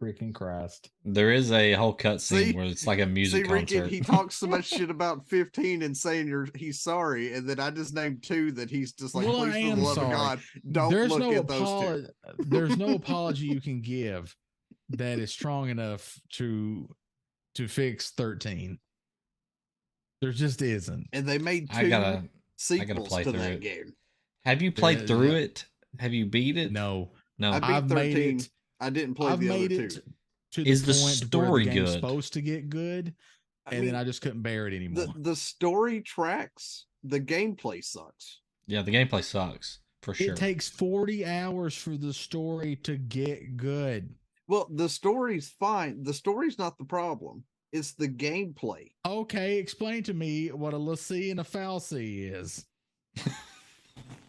freaking Christ. There is a whole See? cutscene where it's like a music See, Ricky, concert. he talks so much shit about 15 and saying he's sorry, and then I just named 2 that he's just like, Well, I please, for am the love sorry. of God, don't There's look no at those 2. there's no apology you can give that is strong enough to fix 13. There just isn't. And they made 2 I gotta sequels play to through that it. game. Have you played through yeah. it? Have you beat it? No, No. I beat I've made 13. it. I didn't play I've the other made 2. it to the Is the point where story the game's good? supposed to get good, I and mean, then I just couldn't bear it anymore. the story tracks, the gameplay sucks. Yeah, the gameplay sucks for sure. It takes 40 hours for the story to get good. Well, the story's fine. The story's not the problem. It's the gameplay. Okay, explain to me what a Lassie and a Falsey is.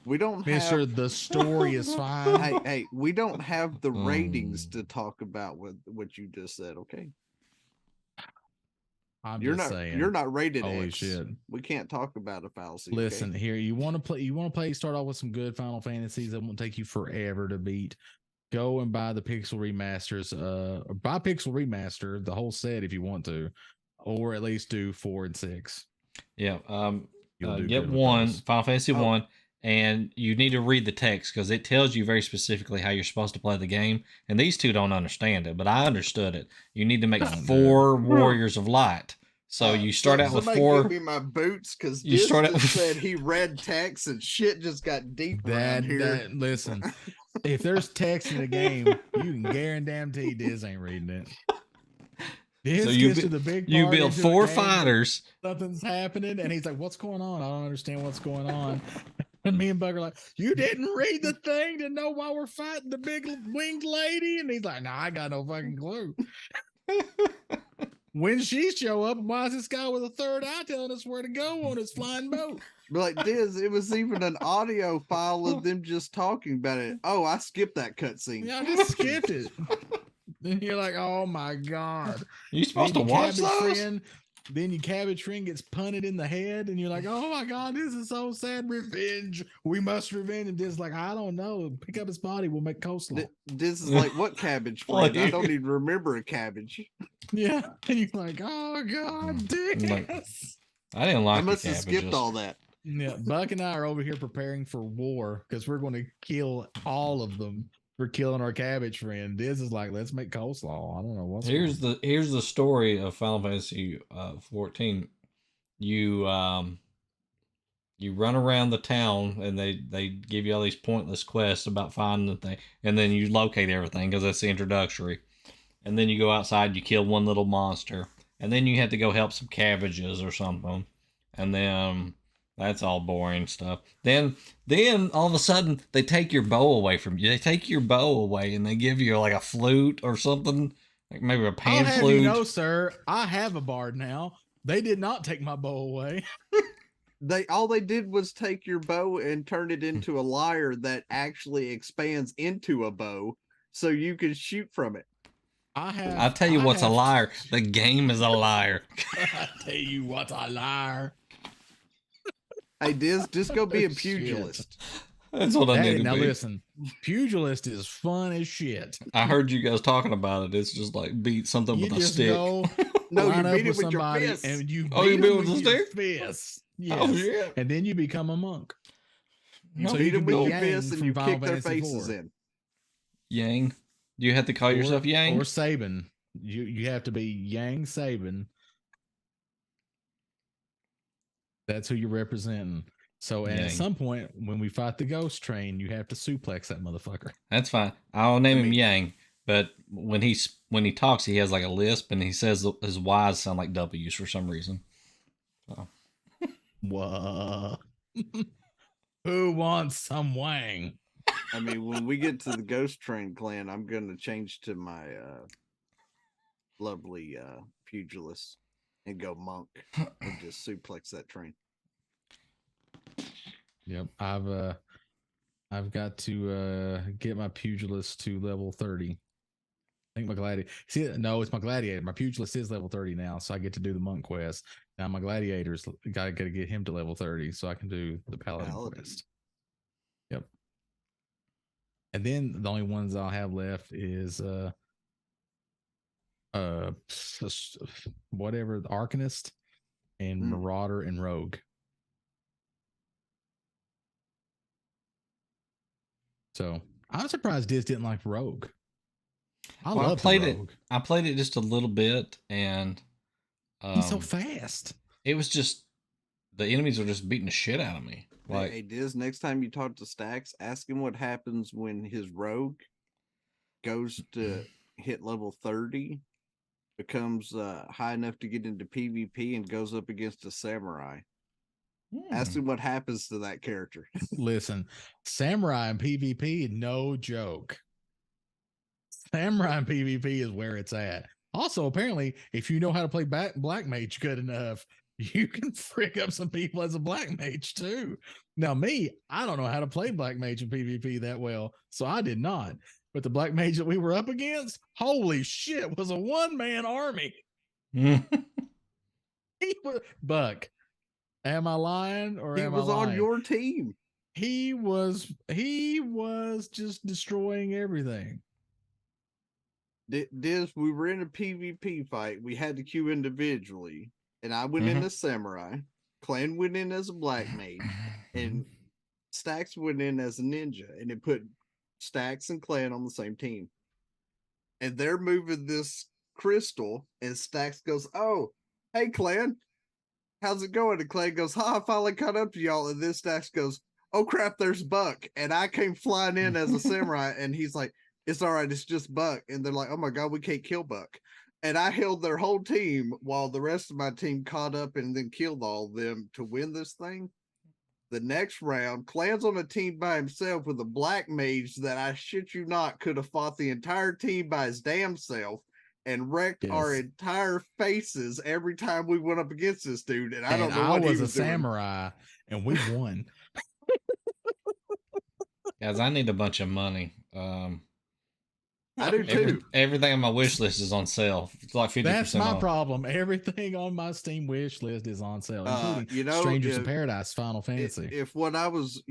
We don't Mister, have the story is fine. hey, we don't have the ratings Mm. to talk about with what you just said, okay? I'm You're just not saying. you're not rated Holy X. shit. We can't talk about a fallacy. Listen, okay? here, you want to play, start off with some good Final Fantasies that won't take you forever to beat. Go and buy the Pixel remasters, or buy Pixel Remaster, the whole set if you want to, or at least do 4 and 6. Yeah. You'll do Get good with one, those. Final Fantasy Oh. 1, and you need to read the text because it tells you very specifically how you're supposed to play the game. And these two don't understand it, but I understood it. You need to make Don't do 4 Warriors of Light. So you start out with somebody 4. Give me my boots because You you start out with- said he read text and shit just got deep around here. Listen, if there's text in the game, you can guarantee Diz ain't reading it. Diz So you gets to bu- the big You part build into the 4 game, fighters. something's happening, and he's like, "What's going on? I don't understand what's going on." And me and Bug are like, "You didn't read the thing to know why we're fighting the big winged lady?" And he's like, "No, I got no fucking clue." When she show up, why is this guy with a third eye telling us where to go on his flying boat? But like Diz, it was even an audio file of them just talking about it. Oh, I skipped that cutscene. Yeah, I just skipped it. Then you're like, "Oh my God." You supposed to Then your watch cabbage those? friend- Then your cabbage friend gets punted in the head, and you're like, "Oh my God, this is so sad. Revenge. We must revenge." And Diz like, "I don't know. Pick up his body. We'll make coleslaw." Diz is like, what cabbage What, friend? I you- don't even remember a cabbage. Yeah. And you're like, "Oh God, Diz." Like- I didn't like I the must have skipped cabbages. all that. Yeah. Buck and I are over here preparing for war because we're going to kill all of them for killing our cabbage friend. Diz is like, "Let's make coleslaw." I don't know what's Here's the story of Final Fantasy 14. You you run around the town and they give you all these pointless quests about finding the thing, and then you locate everything because that's the introductory. And then you go outside, you kill one little monster, and then you have to go help some cabbages or something, and then that's all boring stuff. Then all of a sudden they take your bow away from you. They take your bow away and they give you like a flute or something, like maybe a I'll pan have flute. you know, sir, I have a bard now. They did not take my bow away. All they did was take your bow and turn it into a lyre that actually expands into a bow so you can shoot from it. I tell you what's a liar. The game is a liar. I tell you what's a liar. Hey, Diz, just go be a Shit. pugilist. That's what I need Hey, to now be. listen, pugilist is fun as shit. I heard you guys talking about it. It's just like beat something You with a just stick. go No, you line up beat it with with your somebody fists. and you Oh, you beat beat them it with with a your stick? fists. Oh Yes. yeah. And then you become a monk. You So beat you them can with be your Yang fists and from you Final kick their Fantasy faces IV. in. Yang. Do you have to call yourself Yang? Or Saban. You have to be Yang Saban. That's who you're representing. So and at Yang. some point when we fight the ghost train, you have to suplex that motherfucker. That's fine. I'll name him mean- Yang. But when he talks, he has like a lisp, and he says his Y's sound like W's for some reason. Whoa. Who wants some Wang? I mean, when we get to the Ghost Train clan, I'm going to change to my lovely pugilist and go monk and just suplex that train. Yep. I've got to get my pugilist to level 30. I think my gladiator. See, no, it's my gladiator. My pugilist is level 30 now, so I get to do the monk quest. Now my gladiator's got to get him to level 30, so I can do the paladin quest. Yep. And then the only ones I'll have left is whatever, the Arcanist and Marauder and Rogue. So I'm surprised Diz didn't like Rogue. I played Rogue. I played it just a little bit, and he's so fast. It was just the enemies are just beating the shit out of me. Like, hey Diz, next time you talk to Stacks, ask him what happens when his rogue goes to hit level 30, becomes high enough to get into PvP, and goes up against a samurai. Ask him what happens to that character. Listen, samurai and PvP, no joke. Samurai and PvP is where it's at. Also, apparently, if you know how to play Black Mage good enough, you can frick up some people as a Black Mage too. Now, me, I don't know how to play Black Mage in PvP that well, so I did not. But the Black Mage that we were up against, holy shit, was a one-man army. He was Buck. Am I lying or he am was I lying? on your team. He was just destroying everything. Diz, we were in a PvP fight. We had to queue individually, and I went in as samurai. Clan went in as a black mage, and Stacks went in as a ninja, and it put Stacks and Clan on the same team. And they're moving this crystal, and Stacks goes, "Oh, hey Clan, how's it going?" And Clan goes, "Ha, I finally caught up to y'all." And then Stacks goes, "Oh crap, there's Buck." And I came flying in as a samurai, and he's like, "It's all right, it's just Buck." And they're like, "Oh my god, we can't kill Buck." And I held their whole team while the rest of my team caught up and then killed all of them to win this thing. The next round, Clan's on a team by himself with a black mage that, I shit you not, could have fought the entire team by his damn self and wrecked our entire faces every time we went up against this dude. And I don't know what he was a samurai, and we won. Guys, I need a bunch of money. I do too. Everything on my wish list is on sale. It's like 50%. That's my off. problem. Everything on my Steam wish list is on sale, including Strangers in Paradise, Final Fantasy. If what I was,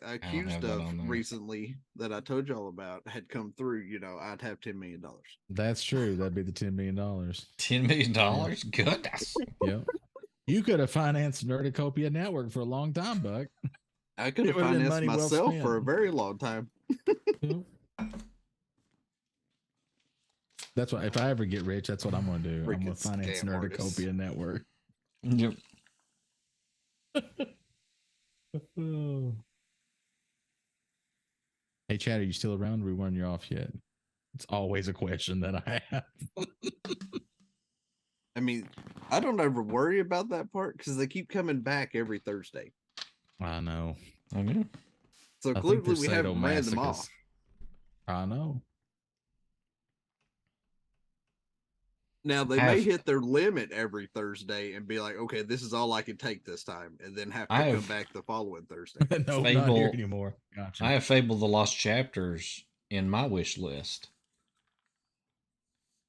accused of recently that I told y'all about had come through, I'd have $10 million. That's true. That'd be the $10 million. $10 million? Yeah. Goodness. Yep. You could have financed Nerdicopia Network for a long time, Buck. I could have financed myself for a very long time. Yep. That's what, if I ever get rich, that's what I'm going to do. I'm going to finance Nerdicopia Network. Yep. Hey, Chad, are you still around? Or we weren't you off yet? It's always a question that I have. I mean, I don't ever worry about that part because they keep coming back every Thursday. I know. Okay. So clearly we haven't ran them off. I know. Now they may hit their limit every Thursday and be like, "Okay, this is all I can take this time," and then have to come back the following Thursday. No, not here anymore. Gotcha. I have Fable: The Lost Chapters in my wish list.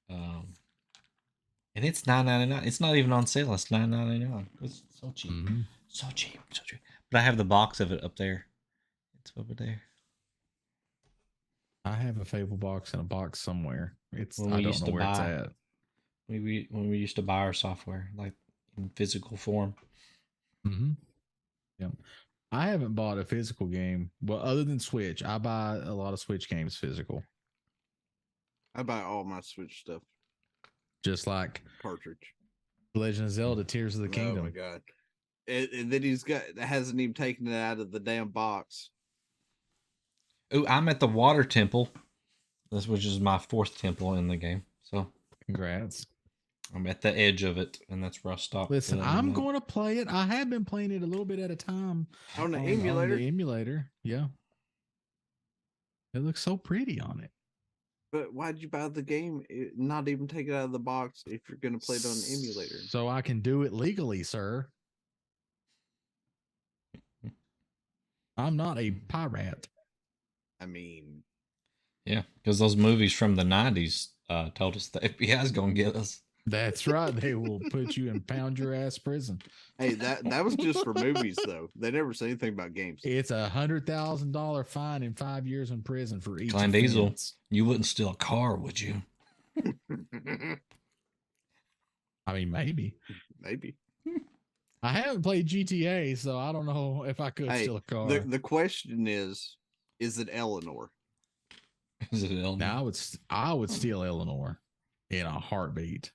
And it's $9.99. It's not even on sale. It's $9.99. It's so cheap, Mhm. so cheap, so cheap. But I have the box of it up there. It's over there. I have a Fable box in a box somewhere. It's When I we don't used know to where it's buy- at. When we used to buy our software, like in physical form. Mm-hmm. Yep. I haven't bought a physical game. Well, other than Switch, I buy a lot of Switch games physical. I buy all my Switch stuff Just like cartridge. Legend of Zelda Tears of the Oh Kingdom. my god! And then hasn't even taken it out of the damn box. Ooh, I'm at the water temple. This which is my 4th temple in the game. So Congrats. I'm at the edge of it, and that's where I stopped. Listen, filling I'm them up. going to play it. I have been playing it a little bit at a time On the on emulator. the emulator. Yeah. It looks so pretty on it. But why'd you buy the game? Not even take it out of the box if you're going to play it on the emulator. So I can do it legally, sir. I'm not a pirate. I mean, Yeah, because those movies from the 90s told us the FBI's going to get us. That's right. They will put you in pound your ass prison. hey, that was just for movies though. They never say anything about games. It's $100,000 fine and 5 years in prison for each. Clint Diesel. offense. You wouldn't steal a car, would you? I mean, maybe. Maybe. I haven't played GTA, so I don't know if I could Hey, steal a car. the question is it Eleanor? Is it Eleanor? Now I would steal Eleanor in a heartbeat.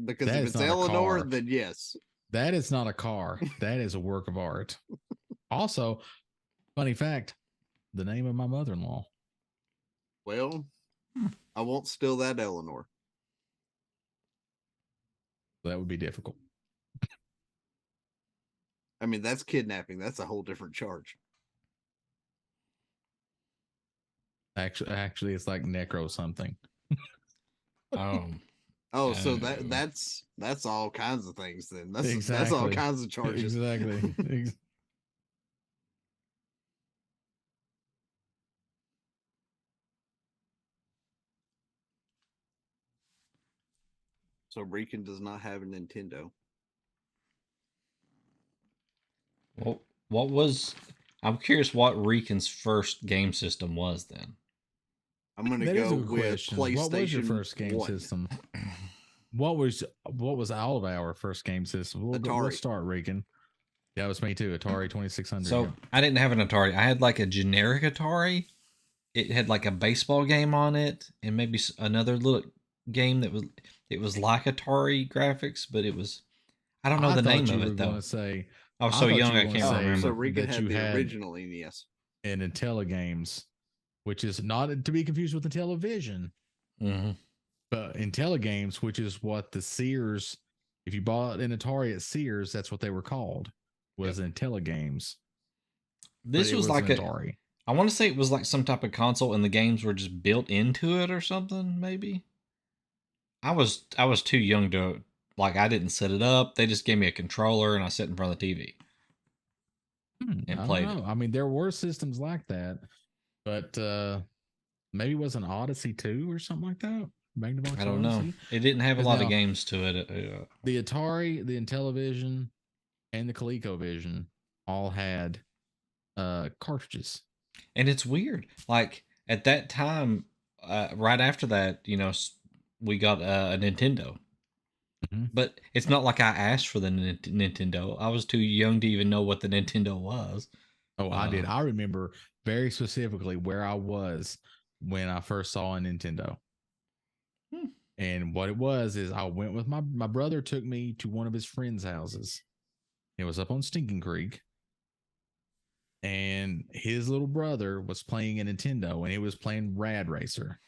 Because That if is it's not a Eleanor, car. then yes. That is not a car. That is a work of art. Also, funny fact, the name of my mother-in-law. Well, I won't steal that Eleanor. That would be difficult. I mean, that's kidnapping. That's a whole different charge. Actually, it's like necro something. Oh, so Oh. that's all kinds of things then. That's all Exactly. kinds of charges. Exactly. So Rican does not have a Nintendo. Well, what was? I'm curious what Rican's first game system was then. I'm gonna That is go a good with question. PlayStation. What was your first game 1. system? What was all of our first game system? We'll Atari. start, Regan. Yeah, it was me too. Atari 2600. So yeah. I didn't have an Atari. I had like a generic Atari. It had like a baseball game on it, and maybe another little game that was. It was like Atari graphics, but it was. I don't know the thought name you of were it though. gonna say I was I so thought young you I were can't gonna say remember. So Rican that had you the had- original NES. an IntelliGames, which is not to be confused with Intellivision, Mm-hmm. but IntelliGames, which is what the Sears. If you bought an Atari at Sears, that's what they were called. Was IntelliGames. This but it was like an a. Atari. I want to say it was like some type of console, and the games were just built into it or something. Maybe. I was too young to like. I didn't set it up. They just gave me a controller, and I sat in front of the TV. And I don't played know. it. I mean, there were systems like that, but maybe it was an Odyssey 2 or something like that. Magnavox I don't know. Odyssey. It didn't have a 'Cause lot now- of games to it. The Atari, the Intellivision, and the ColecoVision all had cartridges. And it's weird. Like at that time, right after that, we got a Nintendo. Mhm. But it's not like I asked for the Nintendo. I was too young to even know what the Nintendo was. Oh, I did. I remember very specifically where I was when I first saw a Nintendo. Hmm. And what it was is I went with my brother took me to one of his friends' houses. It was up on Stinking Creek. And his little brother was playing a Nintendo and he was playing Rad Racer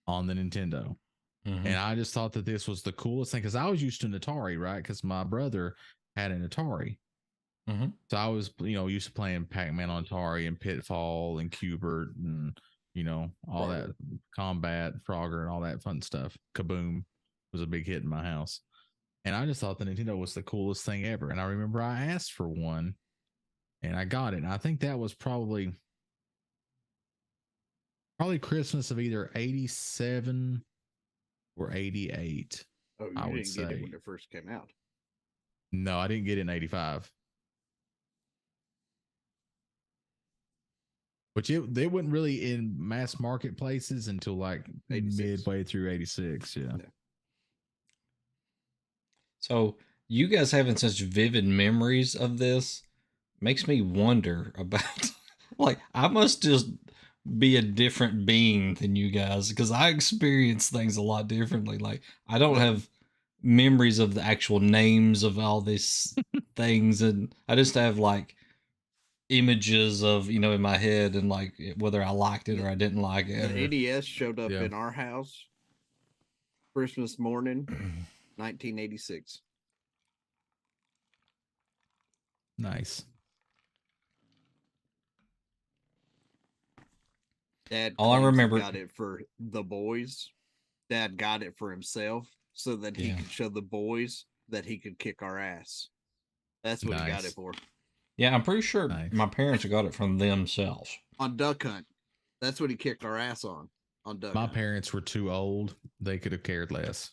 on the Nintendo. Mhm. And I just thought that this was the coolest thing because I was used to an Atari, right? Because my brother had an Atari. Mhm. So I was, used to playing Pac-Man on Atari and Pitfall and Cubert and, all that Combat, Frogger and all that fun stuff. Kaboom was a big hit in my house. And I just thought the Nintendo was the coolest thing ever. And I remember I asked for one and I got it. And I think that was probably Probably Christmas of either 87 or 88. Oh, you I would didn't get it say. when it first came out. No, I didn't get it in 85. But they wasn't really in mass marketplaces until like 86. midway through 86. Yeah. Yeah. So you guys having such vivid memories of this makes me wonder about like I must just be a different being than you guys because I experience things a lot differently. Like I don't have memories of the actual names of all these things, and I just have like images of in my head and like whether I liked it or I didn't like it. The NES showed up Yeah. in our house Christmas morning, 1986. Nice. Dad All I claims he remember- got it for the boys. Dad got it for himself so that he Yeah. could show the boys that he could kick our ass. That's what he got Nice. it for. Yeah, I'm pretty sure Nice. my parents got it from themselves. On Duck Hunt. That's what he kicked our ass on Duck My Hunt. parents were too old. They could have cared less.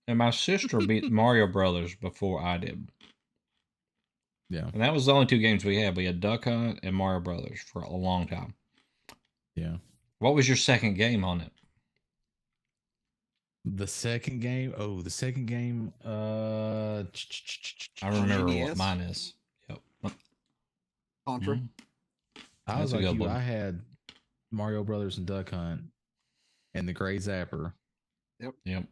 And my sister beat Mario Brothers before I did. Yeah. And that was the only two games we had. We had Duck Hunt and Mario Brothers for a long time. Yeah. What was your second game on it? The second game. The second game. I remember NES? what mine is. Yep. Contra. Mhm. I was That's a like good you. one. I had Mario Brothers and Duck Hunt, and the Gray Zapper. Yep.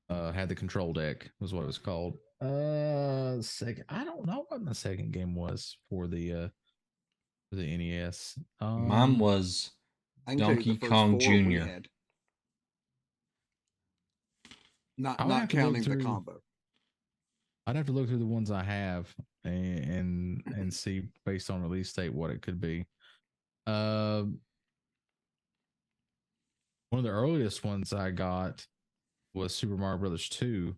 Had the control deck was what it was called. Second. I don't know what my second game was for the NES. Mine was I can tell you Donkey the first Kong 4 we Jr. had. Not I would have not to look counting the through- combo. I'd have to look through the ones I have and see based on release date what it could be. One of the earliest ones I got was Super Mario Brothers 2.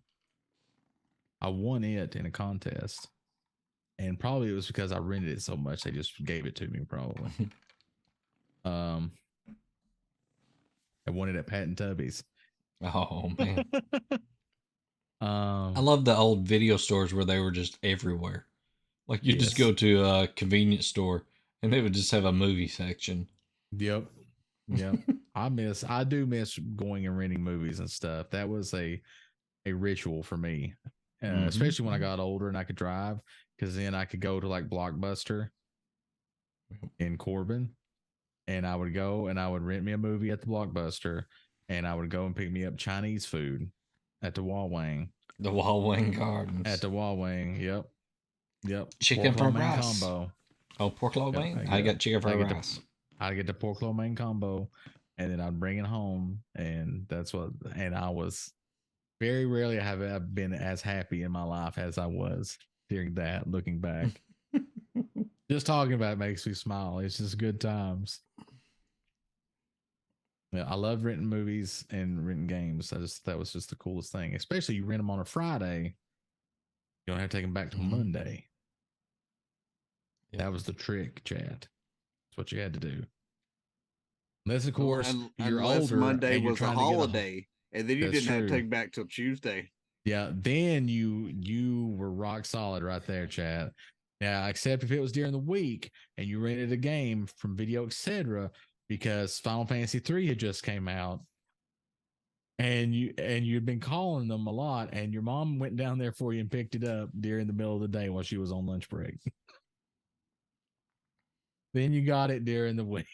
I won it in a contest. And probably it was because I rented it so much they just gave it to me probably. I won it at Pat and Tubby's. Oh man. Um I love the old video stores where they were just everywhere. Like you just Yes. go to a convenience store and they would just have a movie section. Yep. Yep. I do miss going and renting movies and stuff. That was a ritual for me. Mhm. Especially when I got older and I could drive, because then I could go to like Blockbuster in Corbin, and I would go and I would rent me a movie at the Blockbuster, and I would go and pick me up Chinese food at the Wawang. The Wallwing Gardens. At the Wawang, yep. Chicken Pork lo fried mein rice. combo. Oh, pork lo Yep, mein? I I get- got chicken fried I get the- rice. I'd get the pork lo mein combo, and then I'd bring it home, and I was very rarely have I been as happy in my life as I was during that. Looking back, just talking about it makes me smile. It's just good times. Yeah, I love renting movies and renting games. That was just the coolest thing. Especially you rent them on a Friday, you don't have to take them back till Mhm. Monday. Yep. That was the trick, Chad. That's what you had to do. Unless, of course, you're Unless older. Monday and you're was a trying to get holiday, and then you That's didn't have to true. take back till Tuesday. Yeah, then you were rock solid right there, Chad. Now, except if it was during the week and you rented a game from Video Etc. because Final Fantasy 3 had just came out, and you'd been calling them a lot, and your mom went down there for you and picked it up during the middle of the day while she was on lunch break. Then you got it during the week.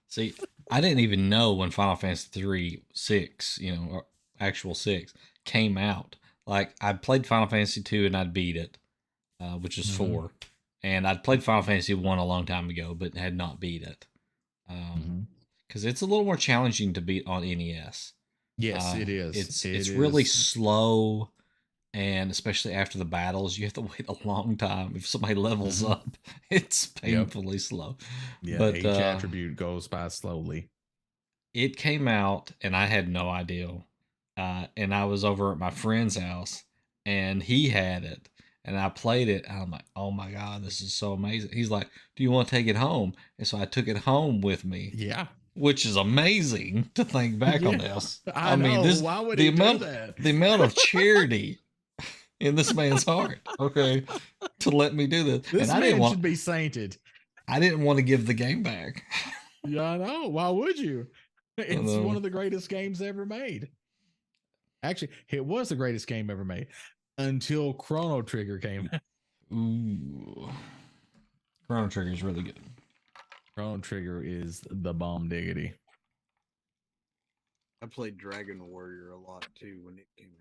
See, I didn't even know when Final Fantasy 3 6, or actual 6 came out. Like I played Final Fantasy 2 and I'd beat it, which is Mhm. 4. And I'd played Final Fantasy 1 a long time ago, but had not beat it. Because it's a little more challenging to beat on NES. Yes, it is. It's really slow, and especially after the battles, you have to wait a long time. If somebody levels Mhm. up, it's painfully slow. Yeah, but, each attribute goes by slowly. It came out, and I had no idea. And I was over at my friend's house, and he had it, and I played it, and I'm like, oh my God, this is so amazing. He's like, do you want to take it home? And so I took it home with me. Yeah. which is amazing to think back on Yeah, this. I know. this Why would the he do amount that? the amount of charity in this man's heart, okay, to let me do this. This And man should be sainted. I didn't want to give the game back. Yeah, I know. Why would you? It's know. one of the greatest games ever made. Actually, it was the greatest game ever made until Chrono Trigger came out. Ooh. Chrono Trigger is really good. Chrono Trigger is the bomb diggity. I played Dragon Warrior a lot too when it came out.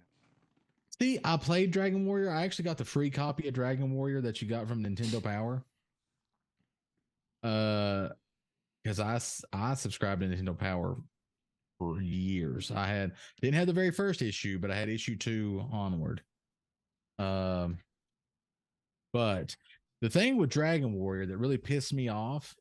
See, I played Dragon Warrior. I actually got the free copy of Dragon Warrior that you got from Nintendo Power. Because I subscribed to Nintendo Power for years. I didn't have the very first issue, but I had issue 2 onward. But the thing with Dragon Warrior that really pissed me off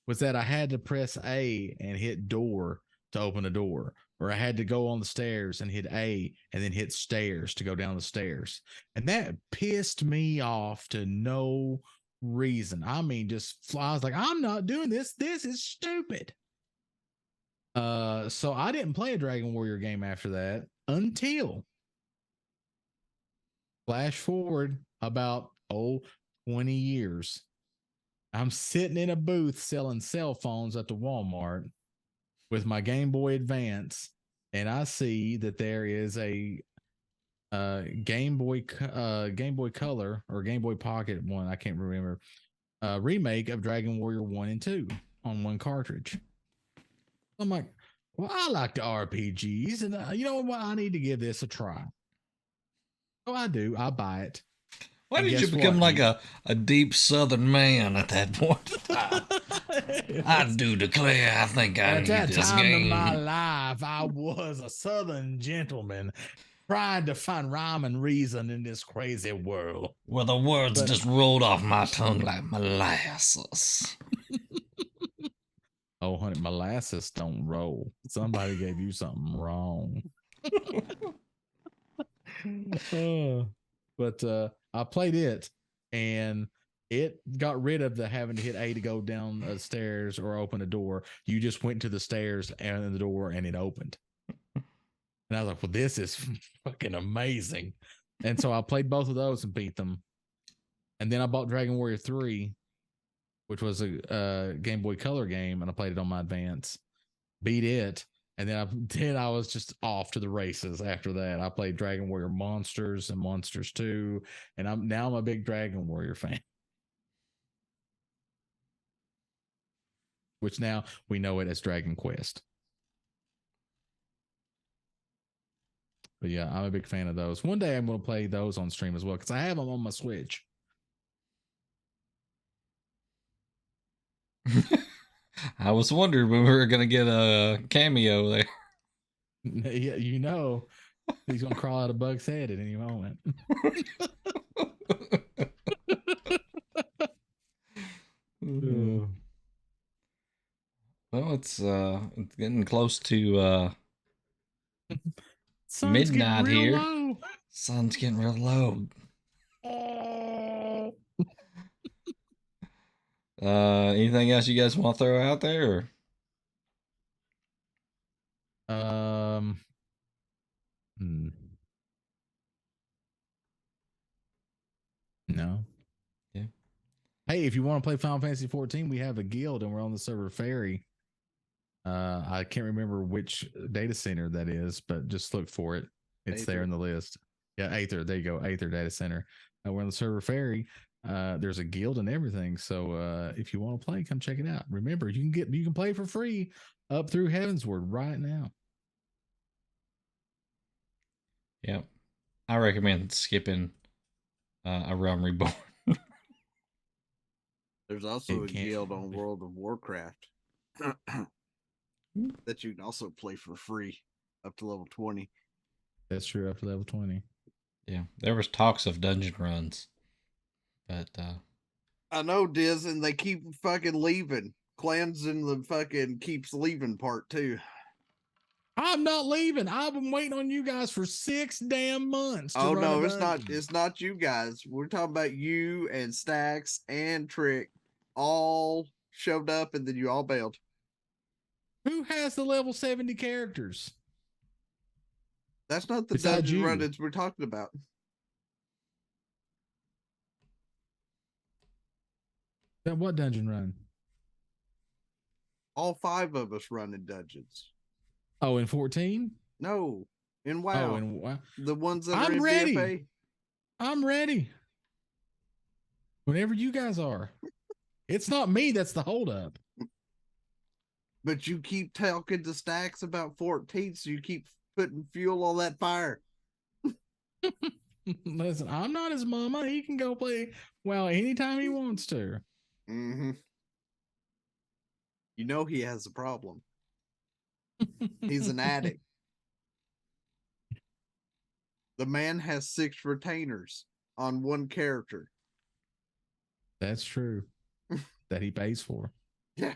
was that I had to press A and hit door to open a door, or I had to go on the stairs and hit A and then hit stairs to go down the stairs. And that pissed me off to no reason. I mean, just I was like, I'm not doing this. This is stupid. So I didn't play a Dragon Warrior game after that until flash forward about 20 years. I'm sitting in a booth selling cell phones at the Walmart with my Game Boy Advance, and I see that there is a Game Boy Color or Game Boy Pocket one, I can't remember, remake of Dragon Warrior 1 and 2 on one cartridge. I'm like, well, I like the RPGs, and you know what? I need to give this a try. So I do. I buy it. Why And did you guess become what? like a deep Southern man at that point? I do declare, I think I At need that this time game. in my life, I was a Southern gentleman trying to find rhyme and reason in this crazy world. Well, the words But- just rolled off my tongue like molasses. Oh, honey, molasses don't roll. Somebody gave you something wrong. But I played it, and it got rid of the having to hit A to go down the stairs or open a door. You just went to the stairs and the door, and it opened. And I was like, well, this is fucking amazing. And so I played both of those and beat them. And then I bought Dragon Warrior 3, which was a Game Boy Color game, and I played it on my Advance. Beat it. And then I was just off to the races after that. I played Dragon Warrior Monsters and Monsters 2, and I'm a big Dragon Warrior fan. Which now we know it as Dragon Quest. But yeah, I'm a big fan of those. One day I'm going to play those on stream as well because I have them on my Switch. I was wondering when we were going to get a cameo there. Yeah, you know, he's going to crawl out of Bug's head at any moment. Well, it's getting close to Sun's midnight getting real here. low. Sun's getting real low. Anything else you guys want to throw out there? Or? No. Yeah. Hey, if you want to play Final Fantasy 14, we have a guild and we're on the server Fairy. I can't remember which data center that is, but just look for it. It's there in the list. Yeah, Aether. There you go. Aether data center. We're on the server Fairy. There's a guild and everything. So if you want to play, come check it out. Remember, you can play for free up through Heavensward right now. Yep. I recommend skipping A Realm Reborn. There's also a guild on World of Warcraft that you can also play for free up to level 20. That's true, up to level 20. Yeah, there was talks of dungeon runs, but I know, Diz, and they keep fucking leaving. Clans in the fucking keeps leaving part too. I'm not leaving. I've been waiting on you guys for 6 damn months. Oh no, it's not. It's not you guys. We're talking about you and Stacks and Trick all showed up, and then you all bailed. Who has the level 70 characters? That's not the Besides dungeon you. run-ins we're talking about. That what dungeon run? All 5 of us run in dungeons. Oh, in 14? No, in WoW. Oh, and wow. The ones that are I'm in ready. BFA. I'm ready. Whenever you guys are. It's not me that's the holdup. But you keep talking to Stacks about 14, so you keep putting fuel on that fire. Listen, I'm not his mama. He can go play well anytime he wants to. Mm-hmm. You know he has a problem. He's an addict. The man has 6 retainers on one character. That's true. That he pays for. Yeah.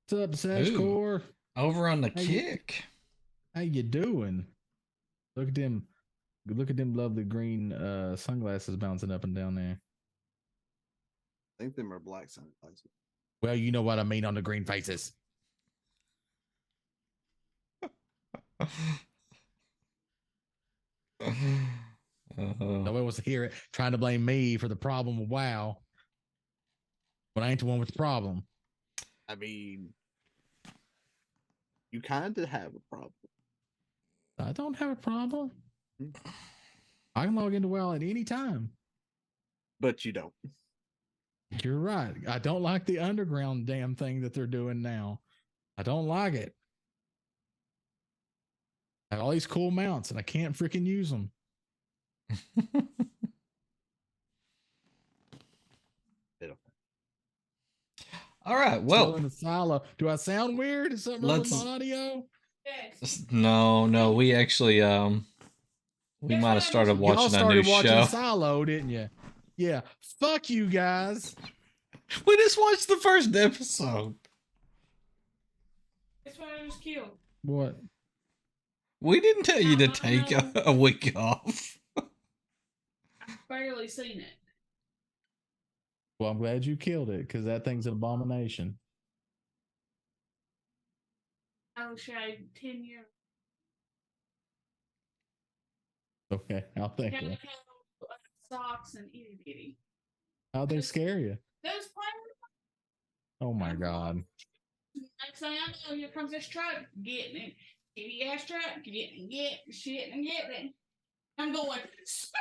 What's up, Sagcore? Over on the Hey, kick. How you doing? Look at them. Look at them lovely green sunglasses bouncing up and down there. I think them are black sunglasses. Well, you know what I mean on the green faces. Nobody wants to hear it. Trying to blame me for the problem with WoW. When I ain't the one with the problem. I mean, you kind of have a problem. I don't have a problem. Hmm. I can log into WoW at any time. But you don't. You're right. I don't like the underground damn thing that they're doing now. I don't like it. I have all these cool mounts and I can't freaking use them. All right. Still Well, in the silo. Do I sound weird? Is something wrong with Let's- my audio? Yes. no, we actually we might have started Y'all watching a started new watching show. Silo, didn't you? Yeah. Fuck you guys. We just watched the first episode. That's why I was killed. What? We didn't tell you to No, take no. a week off. I've barely seen it. Well, I'm glad you killed it because that thing's an abomination. I wish I had 10 years. Okay, I'll think. Calico, of it. socks and itty bitty. How'd they scare you? Those players. Oh my god. Next thing I know, here comes this truck getting it. Shitty ass truck, getting shit and getting it. I'm going, stop!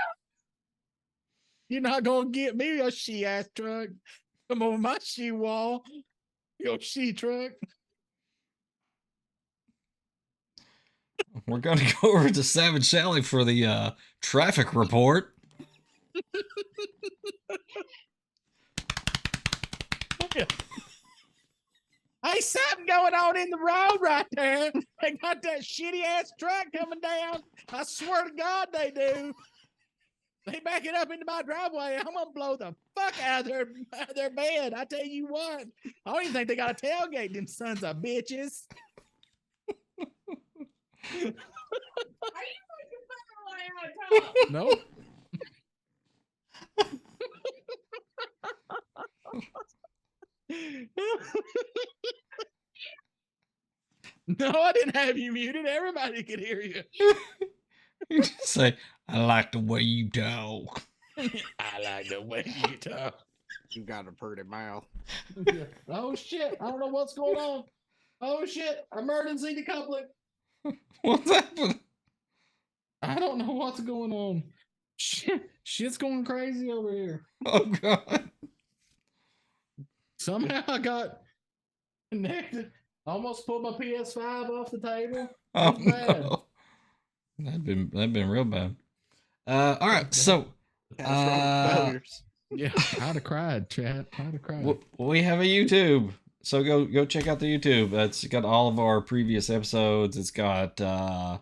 You're not gonna get me a she ass truck. Come over my she wall. Your she truck. We're gonna go over to Savage Sally for the traffic report. Hey, something going on in the road right there. They got that shitty ass truck coming down. I swear to God they do. They back it up into my driveway. I'm gonna blow the fuck out of their bed. I tell you what. I don't even think they got a tailgate, them sons of bitches. Are you fucking fire out top? Nope. No, I didn't have you muted. Everybody could hear you. You just say, "I like the way you talk." I like the way you talk. You got a pretty mouth. Oh shit! I don't know what's going on. Oh shit! Emergency decoupling. What's happening? I don't know what's going on. Shit's going crazy over here. Oh god! Somehow I got connected. Almost pulled my PS5 off the table. Oh bad. no! That'd been real bad. All right, so Catastrophic failures. Yeah, I'd have cried, chat. I'd have cried. we have a YouTube, so go check out the YouTube. It's got all of our previous episodes. It's got all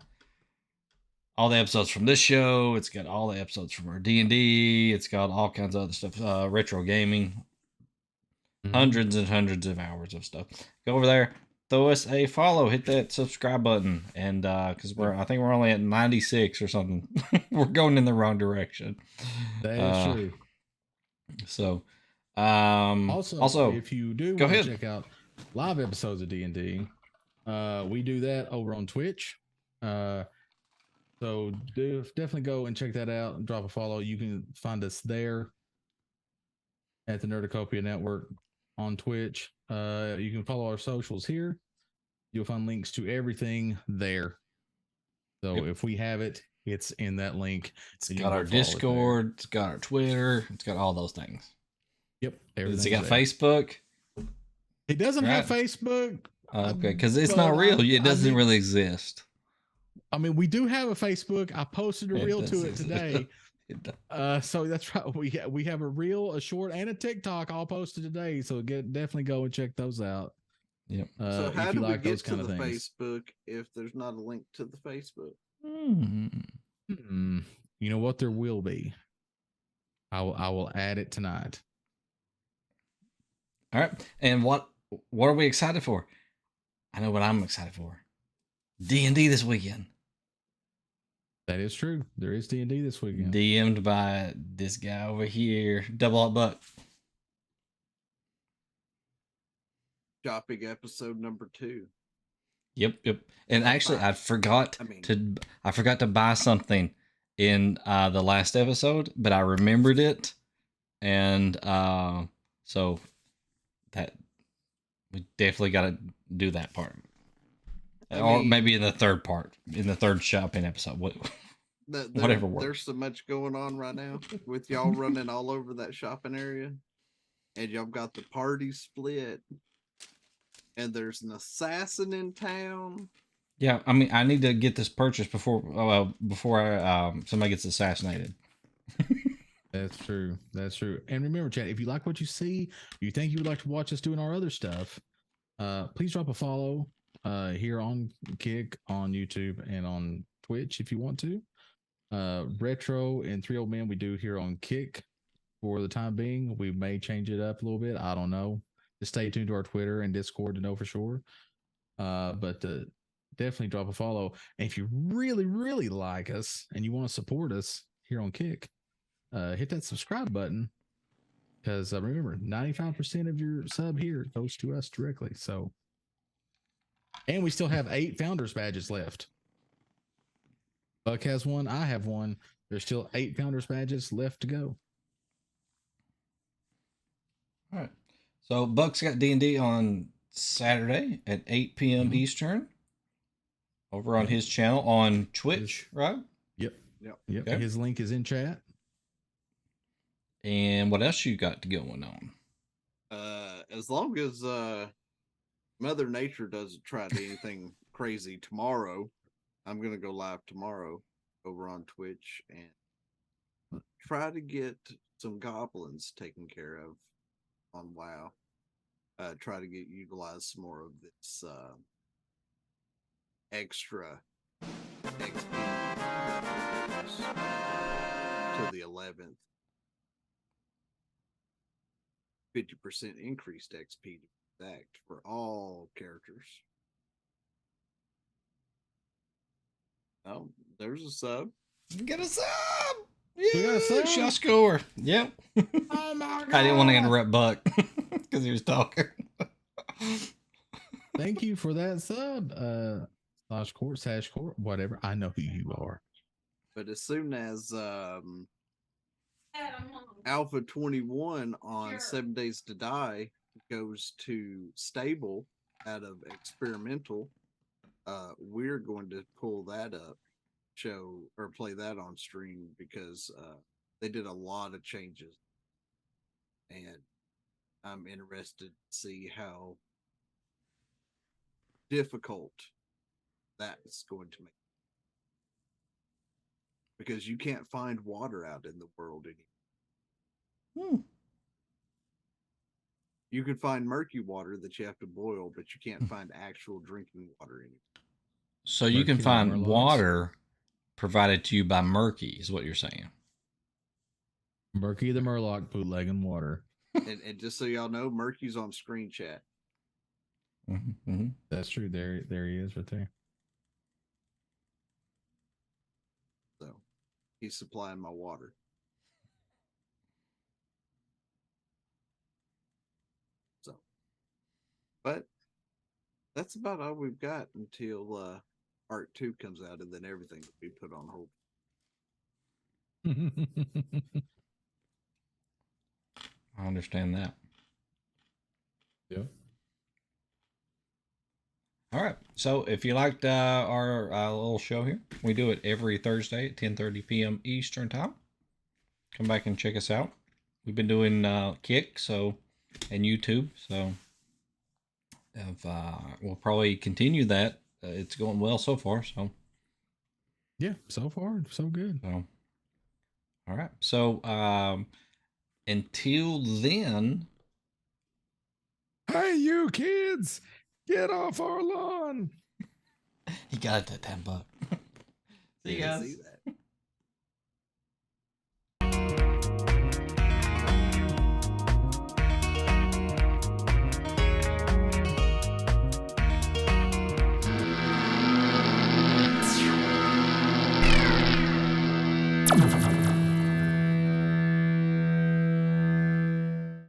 the episodes from this show. It's got all the episodes from our D&D. It's got all kinds of other stuff. Retro gaming. Hundreds and hundreds of hours of stuff. Go over there, throw us a follow, hit that subscribe button, and because I think we're only at 96 or something. We're going in the wrong direction. That is true. So, Also, if you do go want to ahead. check out live episodes of D&D, we do that over on Twitch. So definitely go and check that out and drop a follow. You can find us there at the Nerdacopia Network on Twitch. You can follow our socials here. You'll find links to everything there. So Yep. if we have it, it's in that link. It's and you got can our go follow it there. Discord, it's got our Twitter, it's got all those things. Yep. It's Everything's got there. Facebook. It doesn't have Right. Facebook. Okay, because it's but not real. I It doesn't need- really exist. I mean, we do have a Facebook. I posted a It reel to does it exist. today. It does. So that's right. We have a reel, a short, and a TikTok all posted today. So definitely go and check those out. Yep. So how if you do like we those get to kind the of things. Facebook if there's not a link to the Facebook? You know what? There will be. I will add it tonight. All right. And what are we excited for? I know what I'm excited for. D&D this weekend. That is true. There is D&D this weekend. DM'd by this guy over here, Double Up Buck. Shopping episode number 2. Yep. And actually, I forgot to buy something in the last episode, but I remembered it, and so that we definitely got to do that part, or maybe in the third part, in the third shopping episode. Whatever works. There's so much going on right now with y'all running all over that shopping area, and y'all got the party split, and there's an assassin in town. Yeah, I mean, I need to get this purchased before somebody gets assassinated. That's true. That's true. And remember, chat, if you like what you see, you think you would like to watch us doing our other stuff, please drop a follow here on Kick, on YouTube, and on Twitch if you want to. Retro and Three Old Men we do here on Kick for the time being. We may change it up a little bit. I don't know. Just stay tuned to our Twitter and Discord to know for sure. But definitely drop a follow. And if you really, really like us and you want to support us here on Kick, hit that subscribe button, because remember, 95% of your sub here goes to us directly. So, and we still have 8 founders badges left. Buck has one. I have one. There's still 8 founders badges left to go. All right. So Buck's got D&D on Saturday at 8 p.m. Eastern over on his channel on Twitch, right? Yep. Okay. His link is in chat. And what else you got going on? As long as Mother Nature doesn't try to do anything crazy tomorrow, I'm gonna go live tomorrow over on Twitch and try to get some goblins taken care of on WoW. Try to utilize some more of this extra XP to the 11th. 50% increased XP to be exact for all characters. Oh, there's a sub. Get a sub! We got a sub? Shot score. Yep. Oh my God. I didn't want to interrupt Buck because he was talking. Thank you for that sub. /court, whatever. I know who you are. But as soon as Alpha 21 on 7 Days to Die goes to stable out of experimental, we're going to pull that up, show or play that on stream, because they did a lot of changes, and I'm interested to see how difficult that's going to make, because you can't find water out in the world anymore. You can find murky water that you have to boil, but you can't find actual drinking water anymore. So you can find water provided to you by Murky, is what you're saying. Murky the Murloc bootlegging water. And just so y'all know, Murky's on screen chat. That's true. There he is right there. So he's supplying my water. But that's about all we've got until Art 2 comes out, and then everything will be put on hold. I understand that. Yeah. All right. So if you liked our little show here, we do it every Thursday at 10:30 p.m. Eastern time. Come back and check us out. We've been doing Kick and YouTube, so we'll probably continue that. It's going well so far. So Yeah, so far so good. all right. So until then. Hey, you kids, get off our lawn. He got it that time, Buck. See you Yeah, guys. see that?